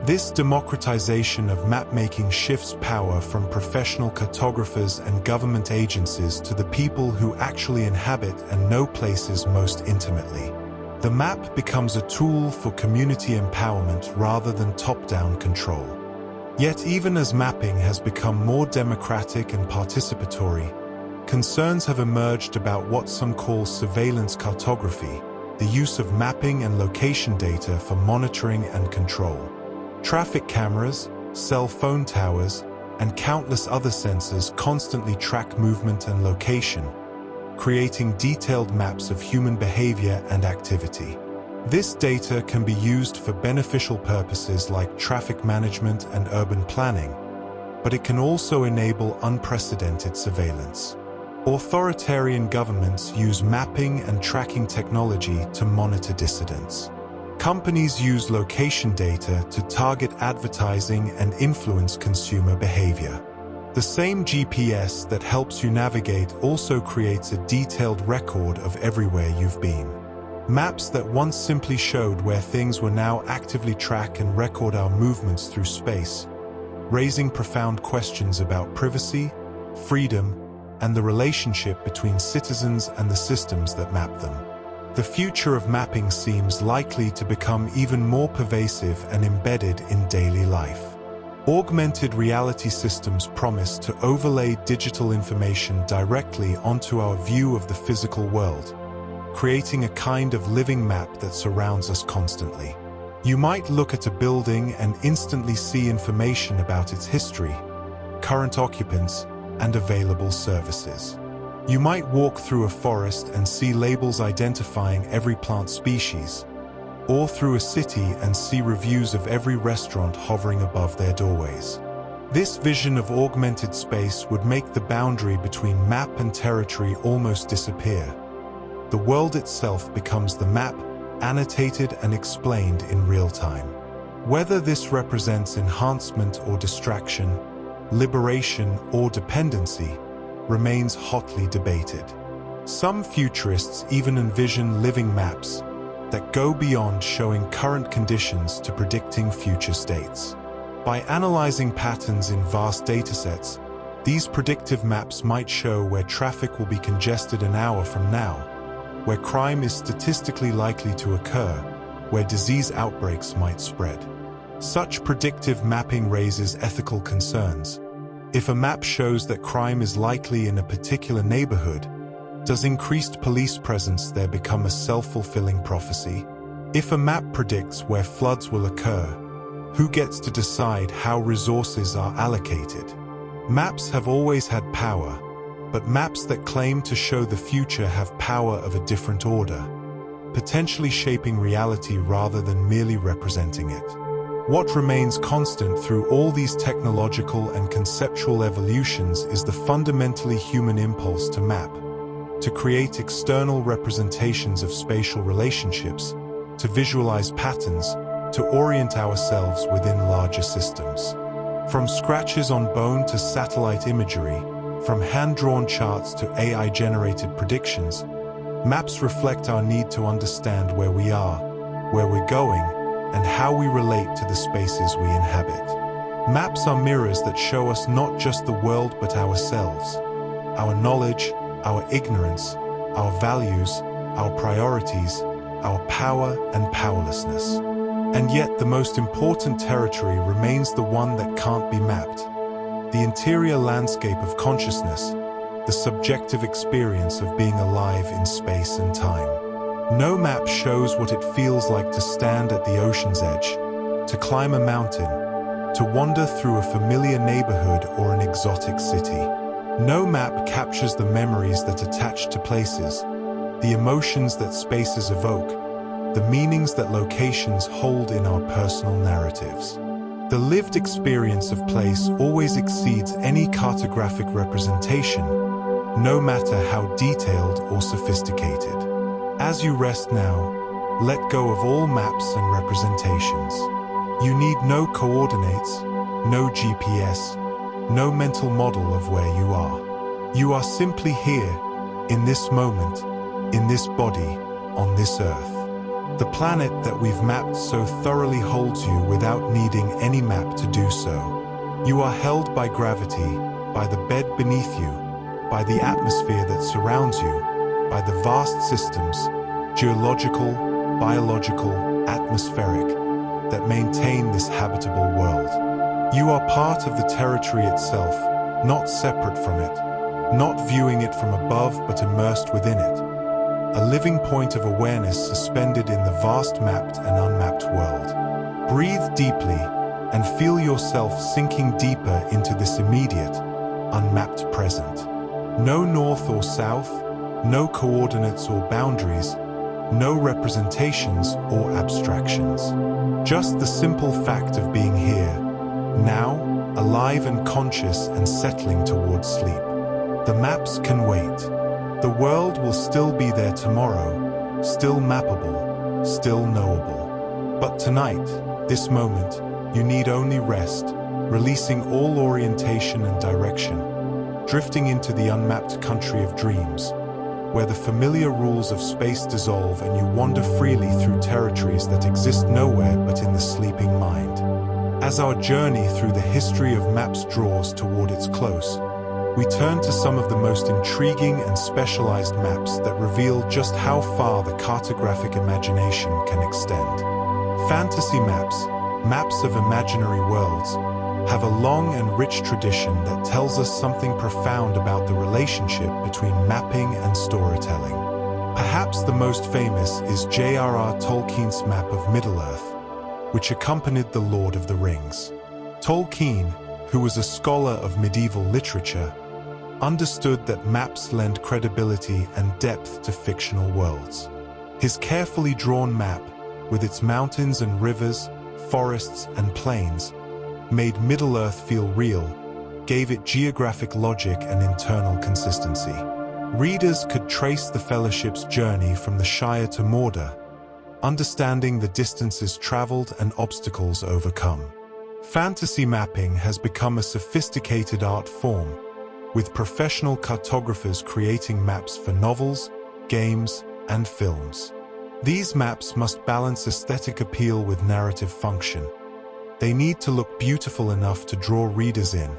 This democratization of map-making shifts power from professional cartographers and government agencies to the people who actually inhabit and know places most intimately. The map becomes a tool for community empowerment rather than top-down control. Yet even as mapping has become more democratic and participatory, concerns have emerged about what some call surveillance cartography, the use of mapping and location data for monitoring and control. Traffic cameras, cell phone towers, and countless other sensors constantly track movement and location, creating detailed maps of human behavior and activity. This data can be used for beneficial purposes like traffic management and urban planning, but it can also enable unprecedented surveillance. Authoritarian governments use mapping and tracking technology to monitor dissidents. Companies use location data to target advertising and influence consumer behavior. The same GPS that helps you navigate also creates a detailed record of everywhere you've been. Maps that once simply showed where things were now actively track and record our movements through space, raising profound questions about privacy, freedom, and the relationship between citizens and the systems that map them. The future of mapping seems likely to become even more pervasive and embedded in daily life. Augmented reality systems promise to overlay digital information directly onto our view of the physical world, creating a kind of living map that surrounds us constantly. You might look at a building and instantly see information about its history, current occupants, and available services. You might walk through a forest and see labels identifying every plant species, or through a city and see reviews of every restaurant hovering above their doorways. This vision of augmented space would make the boundary between map and territory almost disappear. The world itself becomes the map, annotated and explained in real time. Whether this represents enhancement or distraction, liberation or dependency, remains hotly debated. Some futurists even envision living maps that go beyond showing current conditions to predicting future states. By analyzing patterns in vast datasets, these predictive maps might show where traffic will be congested an hour from now, where crime is statistically likely to occur, where disease outbreaks might spread. Such predictive mapping raises ethical concerns. If a map shows that crime is likely in a particular neighborhood, does increased police presence there become a self-fulfilling prophecy? If a map predicts where floods will occur, who gets to decide how resources are allocated? Maps have always had power, but maps that claim to show the future have power of a different order, potentially shaping reality rather than merely representing it. What remains constant through all these technological and conceptual evolutions is the fundamentally human impulse to map, to create external representations of spatial relationships, to visualize patterns, to orient ourselves within larger systems. From scratches on bone to satellite imagery, from hand-drawn charts to AI-generated predictions, maps reflect our need to understand where we are, where we're going, and how we relate to the spaces we inhabit. Maps are mirrors that show us not just the world but ourselves, our knowledge, our ignorance, our values, our priorities, our power and powerlessness. And yet the most important territory remains the one that can't be mapped. The interior landscape of consciousness, the subjective experience of being alive in space and time. No map shows what it feels like to stand at the ocean's edge, to climb a mountain, to wander through a familiar neighborhood or an exotic city. No map captures the memories that attach to places, the emotions that spaces evoke, the meanings that locations hold in our personal narratives. The lived experience of place always exceeds any cartographic representation, no matter how detailed or sophisticated. As you rest now, let go of all maps and representations. You need no coordinates, no GPS, no mental model of where you are. You are simply here, in this moment, in this body, on this earth. The planet that we've mapped so thoroughly holds you without needing any map to do so. You are held by gravity, by the bed beneath you, by the atmosphere that surrounds you, by the vast systems, geological, biological, atmospheric, that maintain this habitable world. You are part of the territory itself, not separate from it, not viewing it from above but immersed within it. A living point of awareness suspended in the vast mapped and unmapped world. Breathe deeply and feel yourself sinking deeper into this immediate, unmapped present. No north or south, no coordinates or boundaries, no representations or abstractions. Just the simple fact of being here, now, alive and conscious and settling towards sleep. The maps can wait. The world will still be there tomorrow, still mappable, still knowable. But tonight, this moment, you need only rest, releasing all orientation and direction, drifting into the unmapped country of dreams, where the familiar rules of space dissolve and you wander freely through territories that exist nowhere but in the sleeping mind. As our journey through the history of maps draws toward its close, we turn to some of the most intriguing and specialized maps that reveal just how far the cartographic imagination can extend. Fantasy maps, maps of imaginary worlds, have a long and rich tradition that tells us something profound about the relationship between mapping and storytelling. Perhaps the most famous is J.R.R. Tolkien's map of Middle-earth, which accompanied The Lord of the Rings. Tolkien, who was a scholar of medieval literature, understood that maps lend credibility and depth to fictional worlds. His carefully drawn map, with its mountains and rivers, forests and plains, made Middle-earth feel real, gave it geographic logic and internal consistency. Readers could trace the Fellowship's journey from the Shire to Mordor, understanding the distances traveled and obstacles overcome. Fantasy mapping has become a sophisticated art form, with professional cartographers creating maps for novels, games, and films. These maps must balance aesthetic appeal with narrative function. They need to look beautiful enough to draw readers in,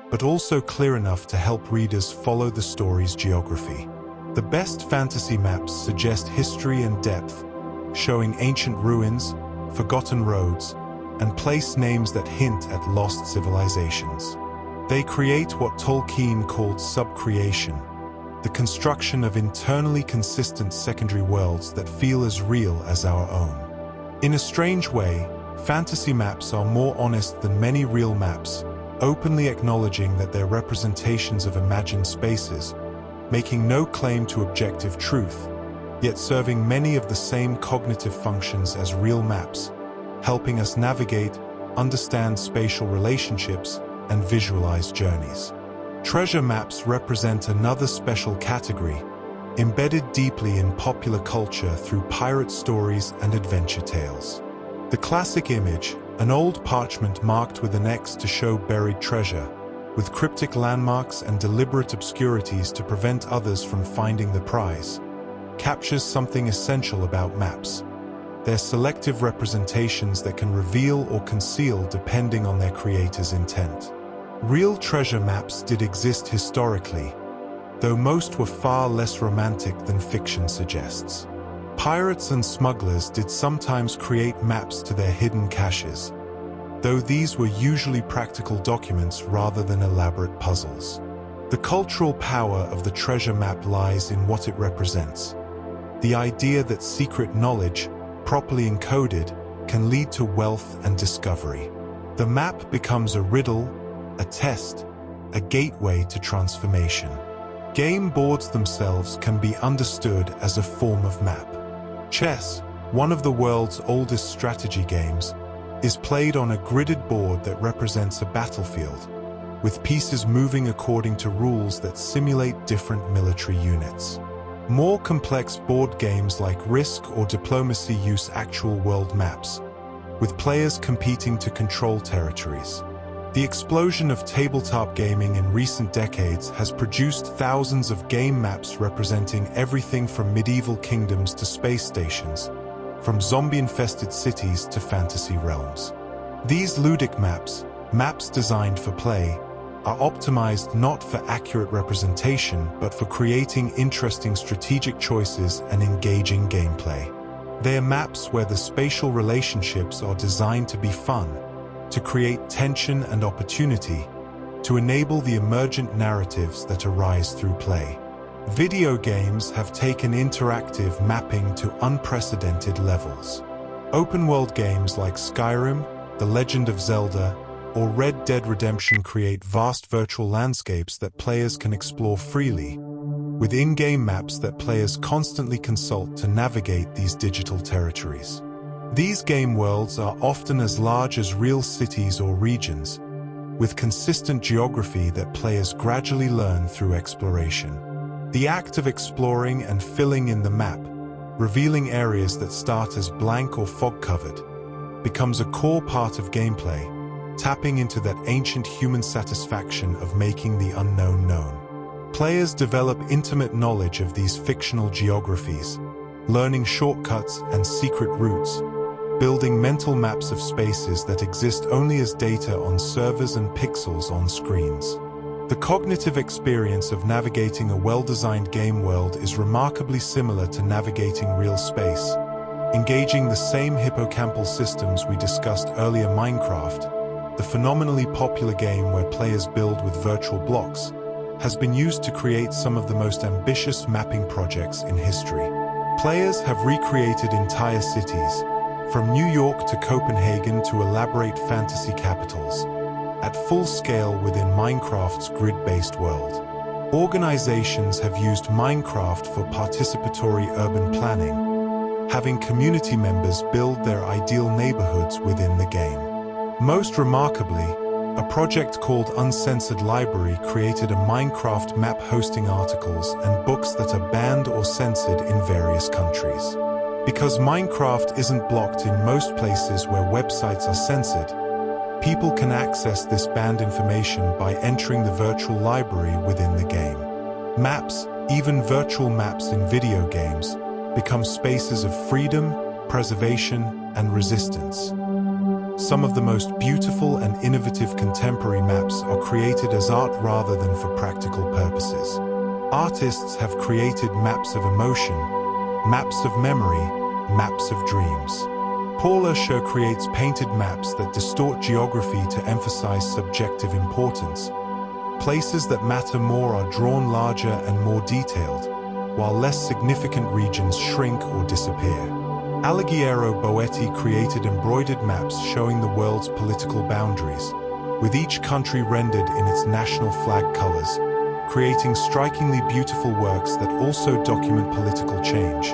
but also clear enough to help readers follow the story's geography. The best fantasy maps suggest history and depth, showing ancient ruins, forgotten roads, and place names that hint at lost civilizations. They create what Tolkien called subcreation, the construction of internally consistent secondary worlds that feel as real as our own. In a strange way, fantasy maps are more honest than many real maps, openly acknowledging that they're representations of imagined spaces, making no claim to objective truth, yet serving many of the same cognitive functions as real maps, helping us navigate, understand spatial relationships, and visualize journeys. Treasure maps represent another special category, embedded deeply in popular culture through pirate stories and adventure tales. The classic image, an old parchment marked with an X to show buried treasure, with cryptic landmarks and deliberate obscurities to prevent others from finding the prize, captures something essential about maps. They're selective representations that can reveal or conceal depending on their creator's intent. Real treasure maps did exist historically, though most were far less romantic than fiction suggests. Pirates and smugglers did sometimes create maps to their hidden caches, though these were usually practical documents rather than elaborate puzzles. The cultural power of the treasure map lies in what it represents. The idea that secret knowledge, properly encoded, can lead to wealth and discovery. The map becomes a riddle, a test, a gateway to transformation. Game boards themselves can be understood as a form of map. Chess, one of the world's oldest strategy games, is played on a gridded board that represents a battlefield, with pieces moving according to rules that simulate different military units. More complex board games like Risk or Diplomacy use actual world maps, with players competing to control territories. The explosion of tabletop gaming in recent decades has produced thousands of game maps representing everything from medieval kingdoms to space stations, from zombie-infested cities to fantasy realms. These ludic maps, maps designed for play, are optimized not for accurate representation but for creating interesting strategic choices and engaging gameplay. They are maps where the spatial relationships are designed to be fun, to create tension and opportunity, to enable the emergent narratives that arise through play. Video games have taken interactive mapping to unprecedented levels. Open-world games like Skyrim, The Legend of Zelda, or Red Dead Redemption create vast virtual landscapes that players can explore freely, with in-game maps that players constantly consult to navigate these digital territories. These game worlds are often as large as real cities or regions, with consistent geography that players gradually learn through exploration. The act of exploring and filling in the map, revealing areas that start as blank or fog-covered, becomes a core part of gameplay, tapping into that ancient human satisfaction of making the unknown known. Players develop intimate knowledge of these fictional geographies, learning shortcuts and secret routes, building mental maps of spaces that exist only as data on servers and pixels on screens. The cognitive experience of navigating a well-designed game world is remarkably similar to navigating real space. Engaging the same hippocampal systems we discussed earlier, Minecraft, the phenomenally popular game where players build with virtual blocks, has been used to create some of the most ambitious mapping projects in history. Players have recreated entire cities, from New York to Copenhagen to elaborate fantasy capitals, at full scale within Minecraft's grid-based world. Organizations have used Minecraft for participatory urban planning, having community members build their ideal neighborhoods within the game. Most remarkably, a project called Uncensored Library created a Minecraft map hosting articles and books that are banned or censored in various countries. Because Minecraft isn't blocked in most places where websites are censored, people can access this banned information by entering the virtual library within the game. Maps, even virtual maps in video games, become spaces of freedom, preservation, and resistance. Some of the most beautiful and innovative contemporary maps are created as art rather than for practical purposes. Artists have created maps of emotion, maps of memory, maps of dreams. Paula Scher creates painted maps that distort geography to emphasize subjective importance. Places that matter more are drawn larger and more detailed, while less significant regions shrink or disappear. Alighiero Boetti created embroidered maps showing the world's political boundaries, with each country rendered in its national flag colors, creating strikingly beautiful works that also document political change.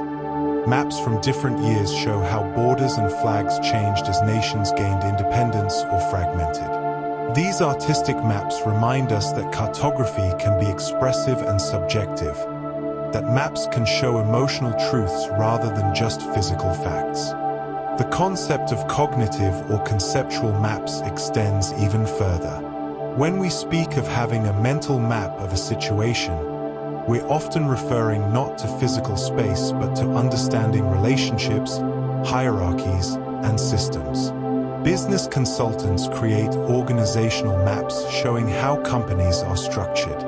Maps from different years show how borders and flags changed as nations gained independence or fragmented. These artistic maps remind us that cartography can be expressive and subjective, that maps can show emotional truths rather than just physical facts. The concept of cognitive or conceptual maps extends even further. When we speak of having a mental map of a situation, we're often referring not to physical space but to understanding relationships, hierarchies, and systems. Business consultants create organizational maps showing how companies are structured.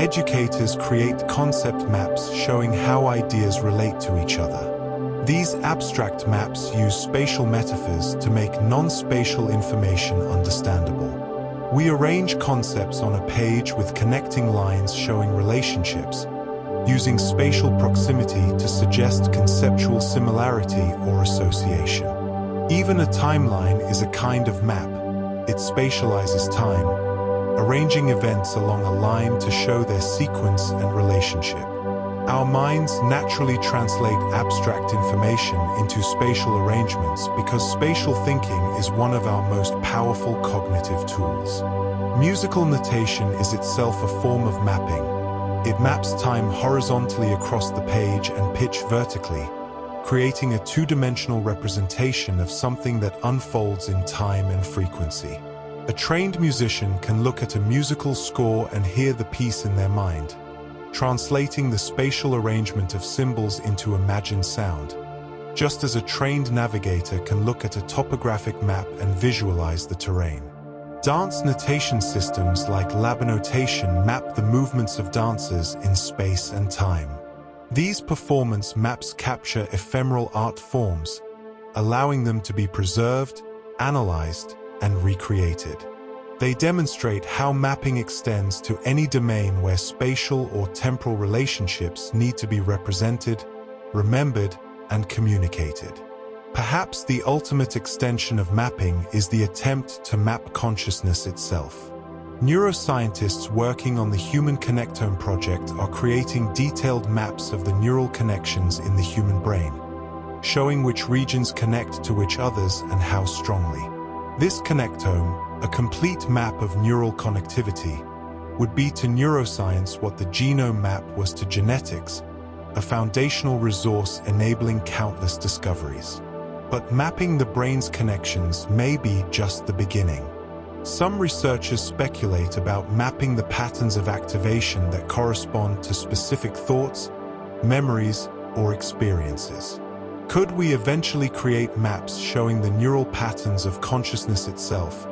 Educators create concept maps showing how ideas relate to each other. These abstract maps use spatial metaphors to make non-spatial information understandable. We arrange concepts on a page with connecting lines showing relationships, using spatial proximity to suggest conceptual similarity or association. Even a timeline is a kind of map. It spatializes time, arranging events along a line to show their sequence and relationship. Our minds naturally translate abstract information into spatial arrangements because spatial thinking is one of our most powerful cognitive tools. Musical notation is itself a form of mapping. It maps time horizontally across the page and pitch vertically, creating a two-dimensional representation of something that unfolds in time and frequency. A trained musician can look at a musical score and hear the piece in their mind, translating the spatial arrangement of symbols into imagined sound, just as a trained navigator can look at a topographic map and visualize the terrain. Dance notation systems like labanotation map the movements of dancers in space and time. These performance maps capture ephemeral art forms, allowing them to be preserved, analyzed, and recreated. They demonstrate how mapping extends to any domain where spatial or temporal relationships need to be represented, remembered, and communicated. Perhaps the ultimate extension of mapping is the attempt to map consciousness itself. Neuroscientists working on the Human Connectome project are creating detailed maps of the neural connections in the human brain, showing which regions connect to which others and how strongly. This connectome, a complete map of neural connectivity, would be to neuroscience what the genome map was to genetics, a foundational resource enabling countless discoveries. But mapping the brain's connections may be just the beginning. Some researchers speculate about mapping the patterns of activation that correspond to specific thoughts, memories, or experiences. Could we eventually create maps showing the neural patterns of consciousness itself,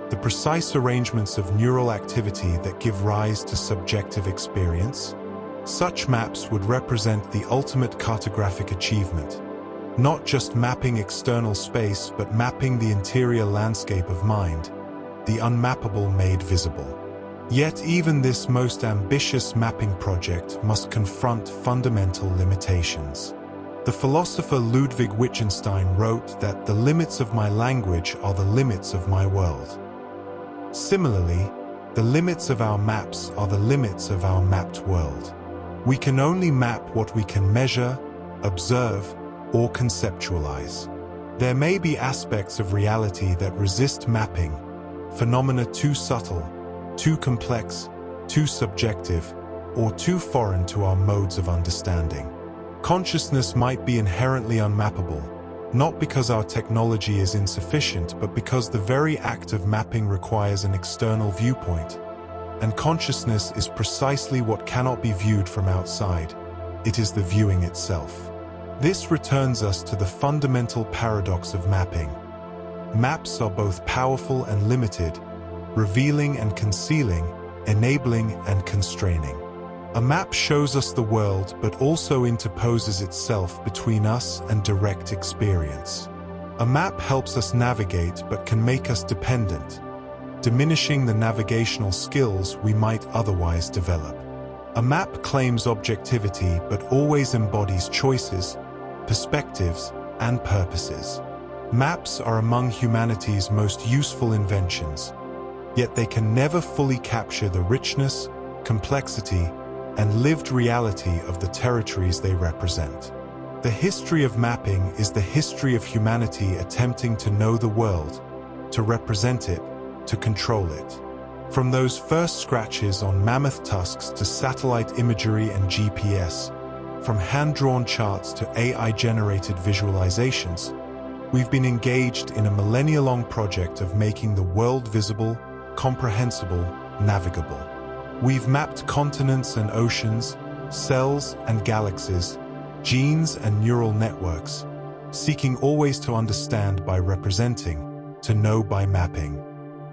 the precise arrangements of neural activity that give rise to subjective experience. Such maps would represent the ultimate cartographic achievement, not just mapping external space, but mapping the interior landscape of mind, the unmappable made visible. Yet even this most ambitious mapping project must confront fundamental limitations. The philosopher Ludwig Wittgenstein wrote that the limits of my language are the limits of my world. Similarly, the limits of our maps are the limits of our mapped world. We can only map what we can measure, observe, or conceptualize. There may be aspects of reality that resist mapping, phenomena too subtle, too complex, too subjective, or too foreign to our modes of understanding. Consciousness might be inherently unmappable, not because our technology is insufficient, but because the very act of mapping requires an external viewpoint. And consciousness is precisely what cannot be viewed from outside. It is the viewing itself. This returns us to the fundamental paradox of mapping. Maps are both powerful and limited, revealing and concealing, enabling and constraining. A map shows us the world, but also interposes itself between us and direct experience. A map helps us navigate, but can make us dependent, diminishing the navigational skills we might otherwise develop. A map claims objectivity, but always embodies choices, perspectives, and purposes. Maps are among humanity's most useful inventions, yet they can never fully capture the richness, complexity, and lived reality of the territories they represent. The history of mapping is the history of humanity attempting to know the world, to represent it, to control it. From those first scratches on mammoth tusks to satellite imagery and GPS, from hand-drawn charts to AI-generated visualizations, we've been engaged in a millennia-long project of making the world visible, comprehensible, navigable. We've mapped continents and oceans, cells and galaxies, genes and neural networks, seeking always to understand by representing, to know by mapping.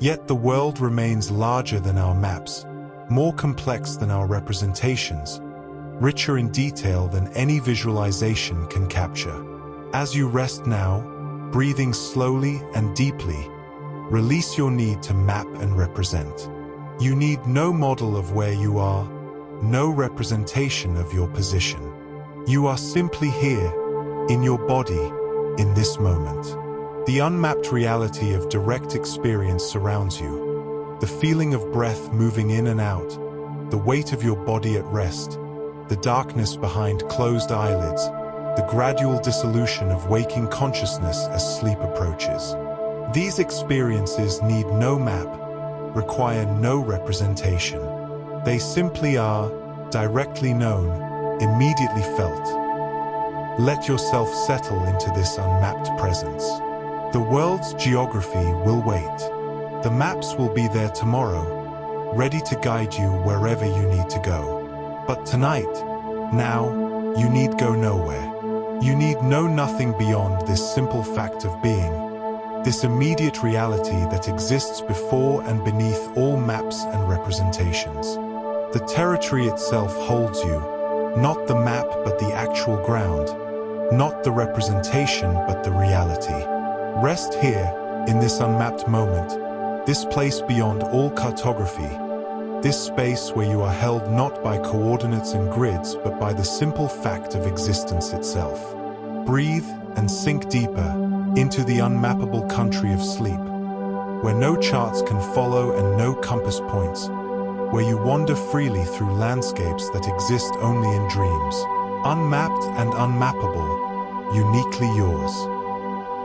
Yet the world remains larger than our maps, more complex than our representations, richer in detail than any visualization can capture. As you rest now, breathing slowly and deeply, release your need to map and represent. You need no model of where you are, no representation of your position. You are simply here, in your body, in this moment. The unmapped reality of direct experience surrounds you. The feeling of breath moving in and out, the weight of your body at rest, the darkness behind closed eyelids, the gradual dissolution of waking consciousness as sleep approaches. These experiences need no map, require no representation. They simply are, directly known, immediately felt. Let yourself settle into this unmapped presence. The world's geography will wait. The maps will be there tomorrow, ready to guide you wherever you need to go. But tonight, now, you need go nowhere. You need know nothing beyond this simple fact of being, this immediate reality that exists before and beneath all maps and representations. The territory itself holds you, not the map but the actual ground, not the representation but the reality. Rest here, in this unmapped moment, this place beyond all cartography, this space where you are held not by coordinates and grids but by the simple fact of existence itself. Breathe and sink deeper into the unmappable country of sleep, where no charts can follow and no compass points, where you wander freely through landscapes that exist only in dreams, unmapped and unmappable, uniquely yours.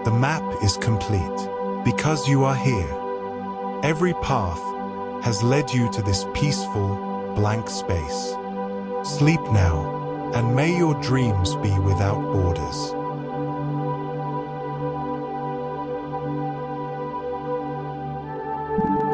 The map is complete, because you are here. Every path has led you to this peaceful, blank space. Sleep now, and may your dreams be without borders. You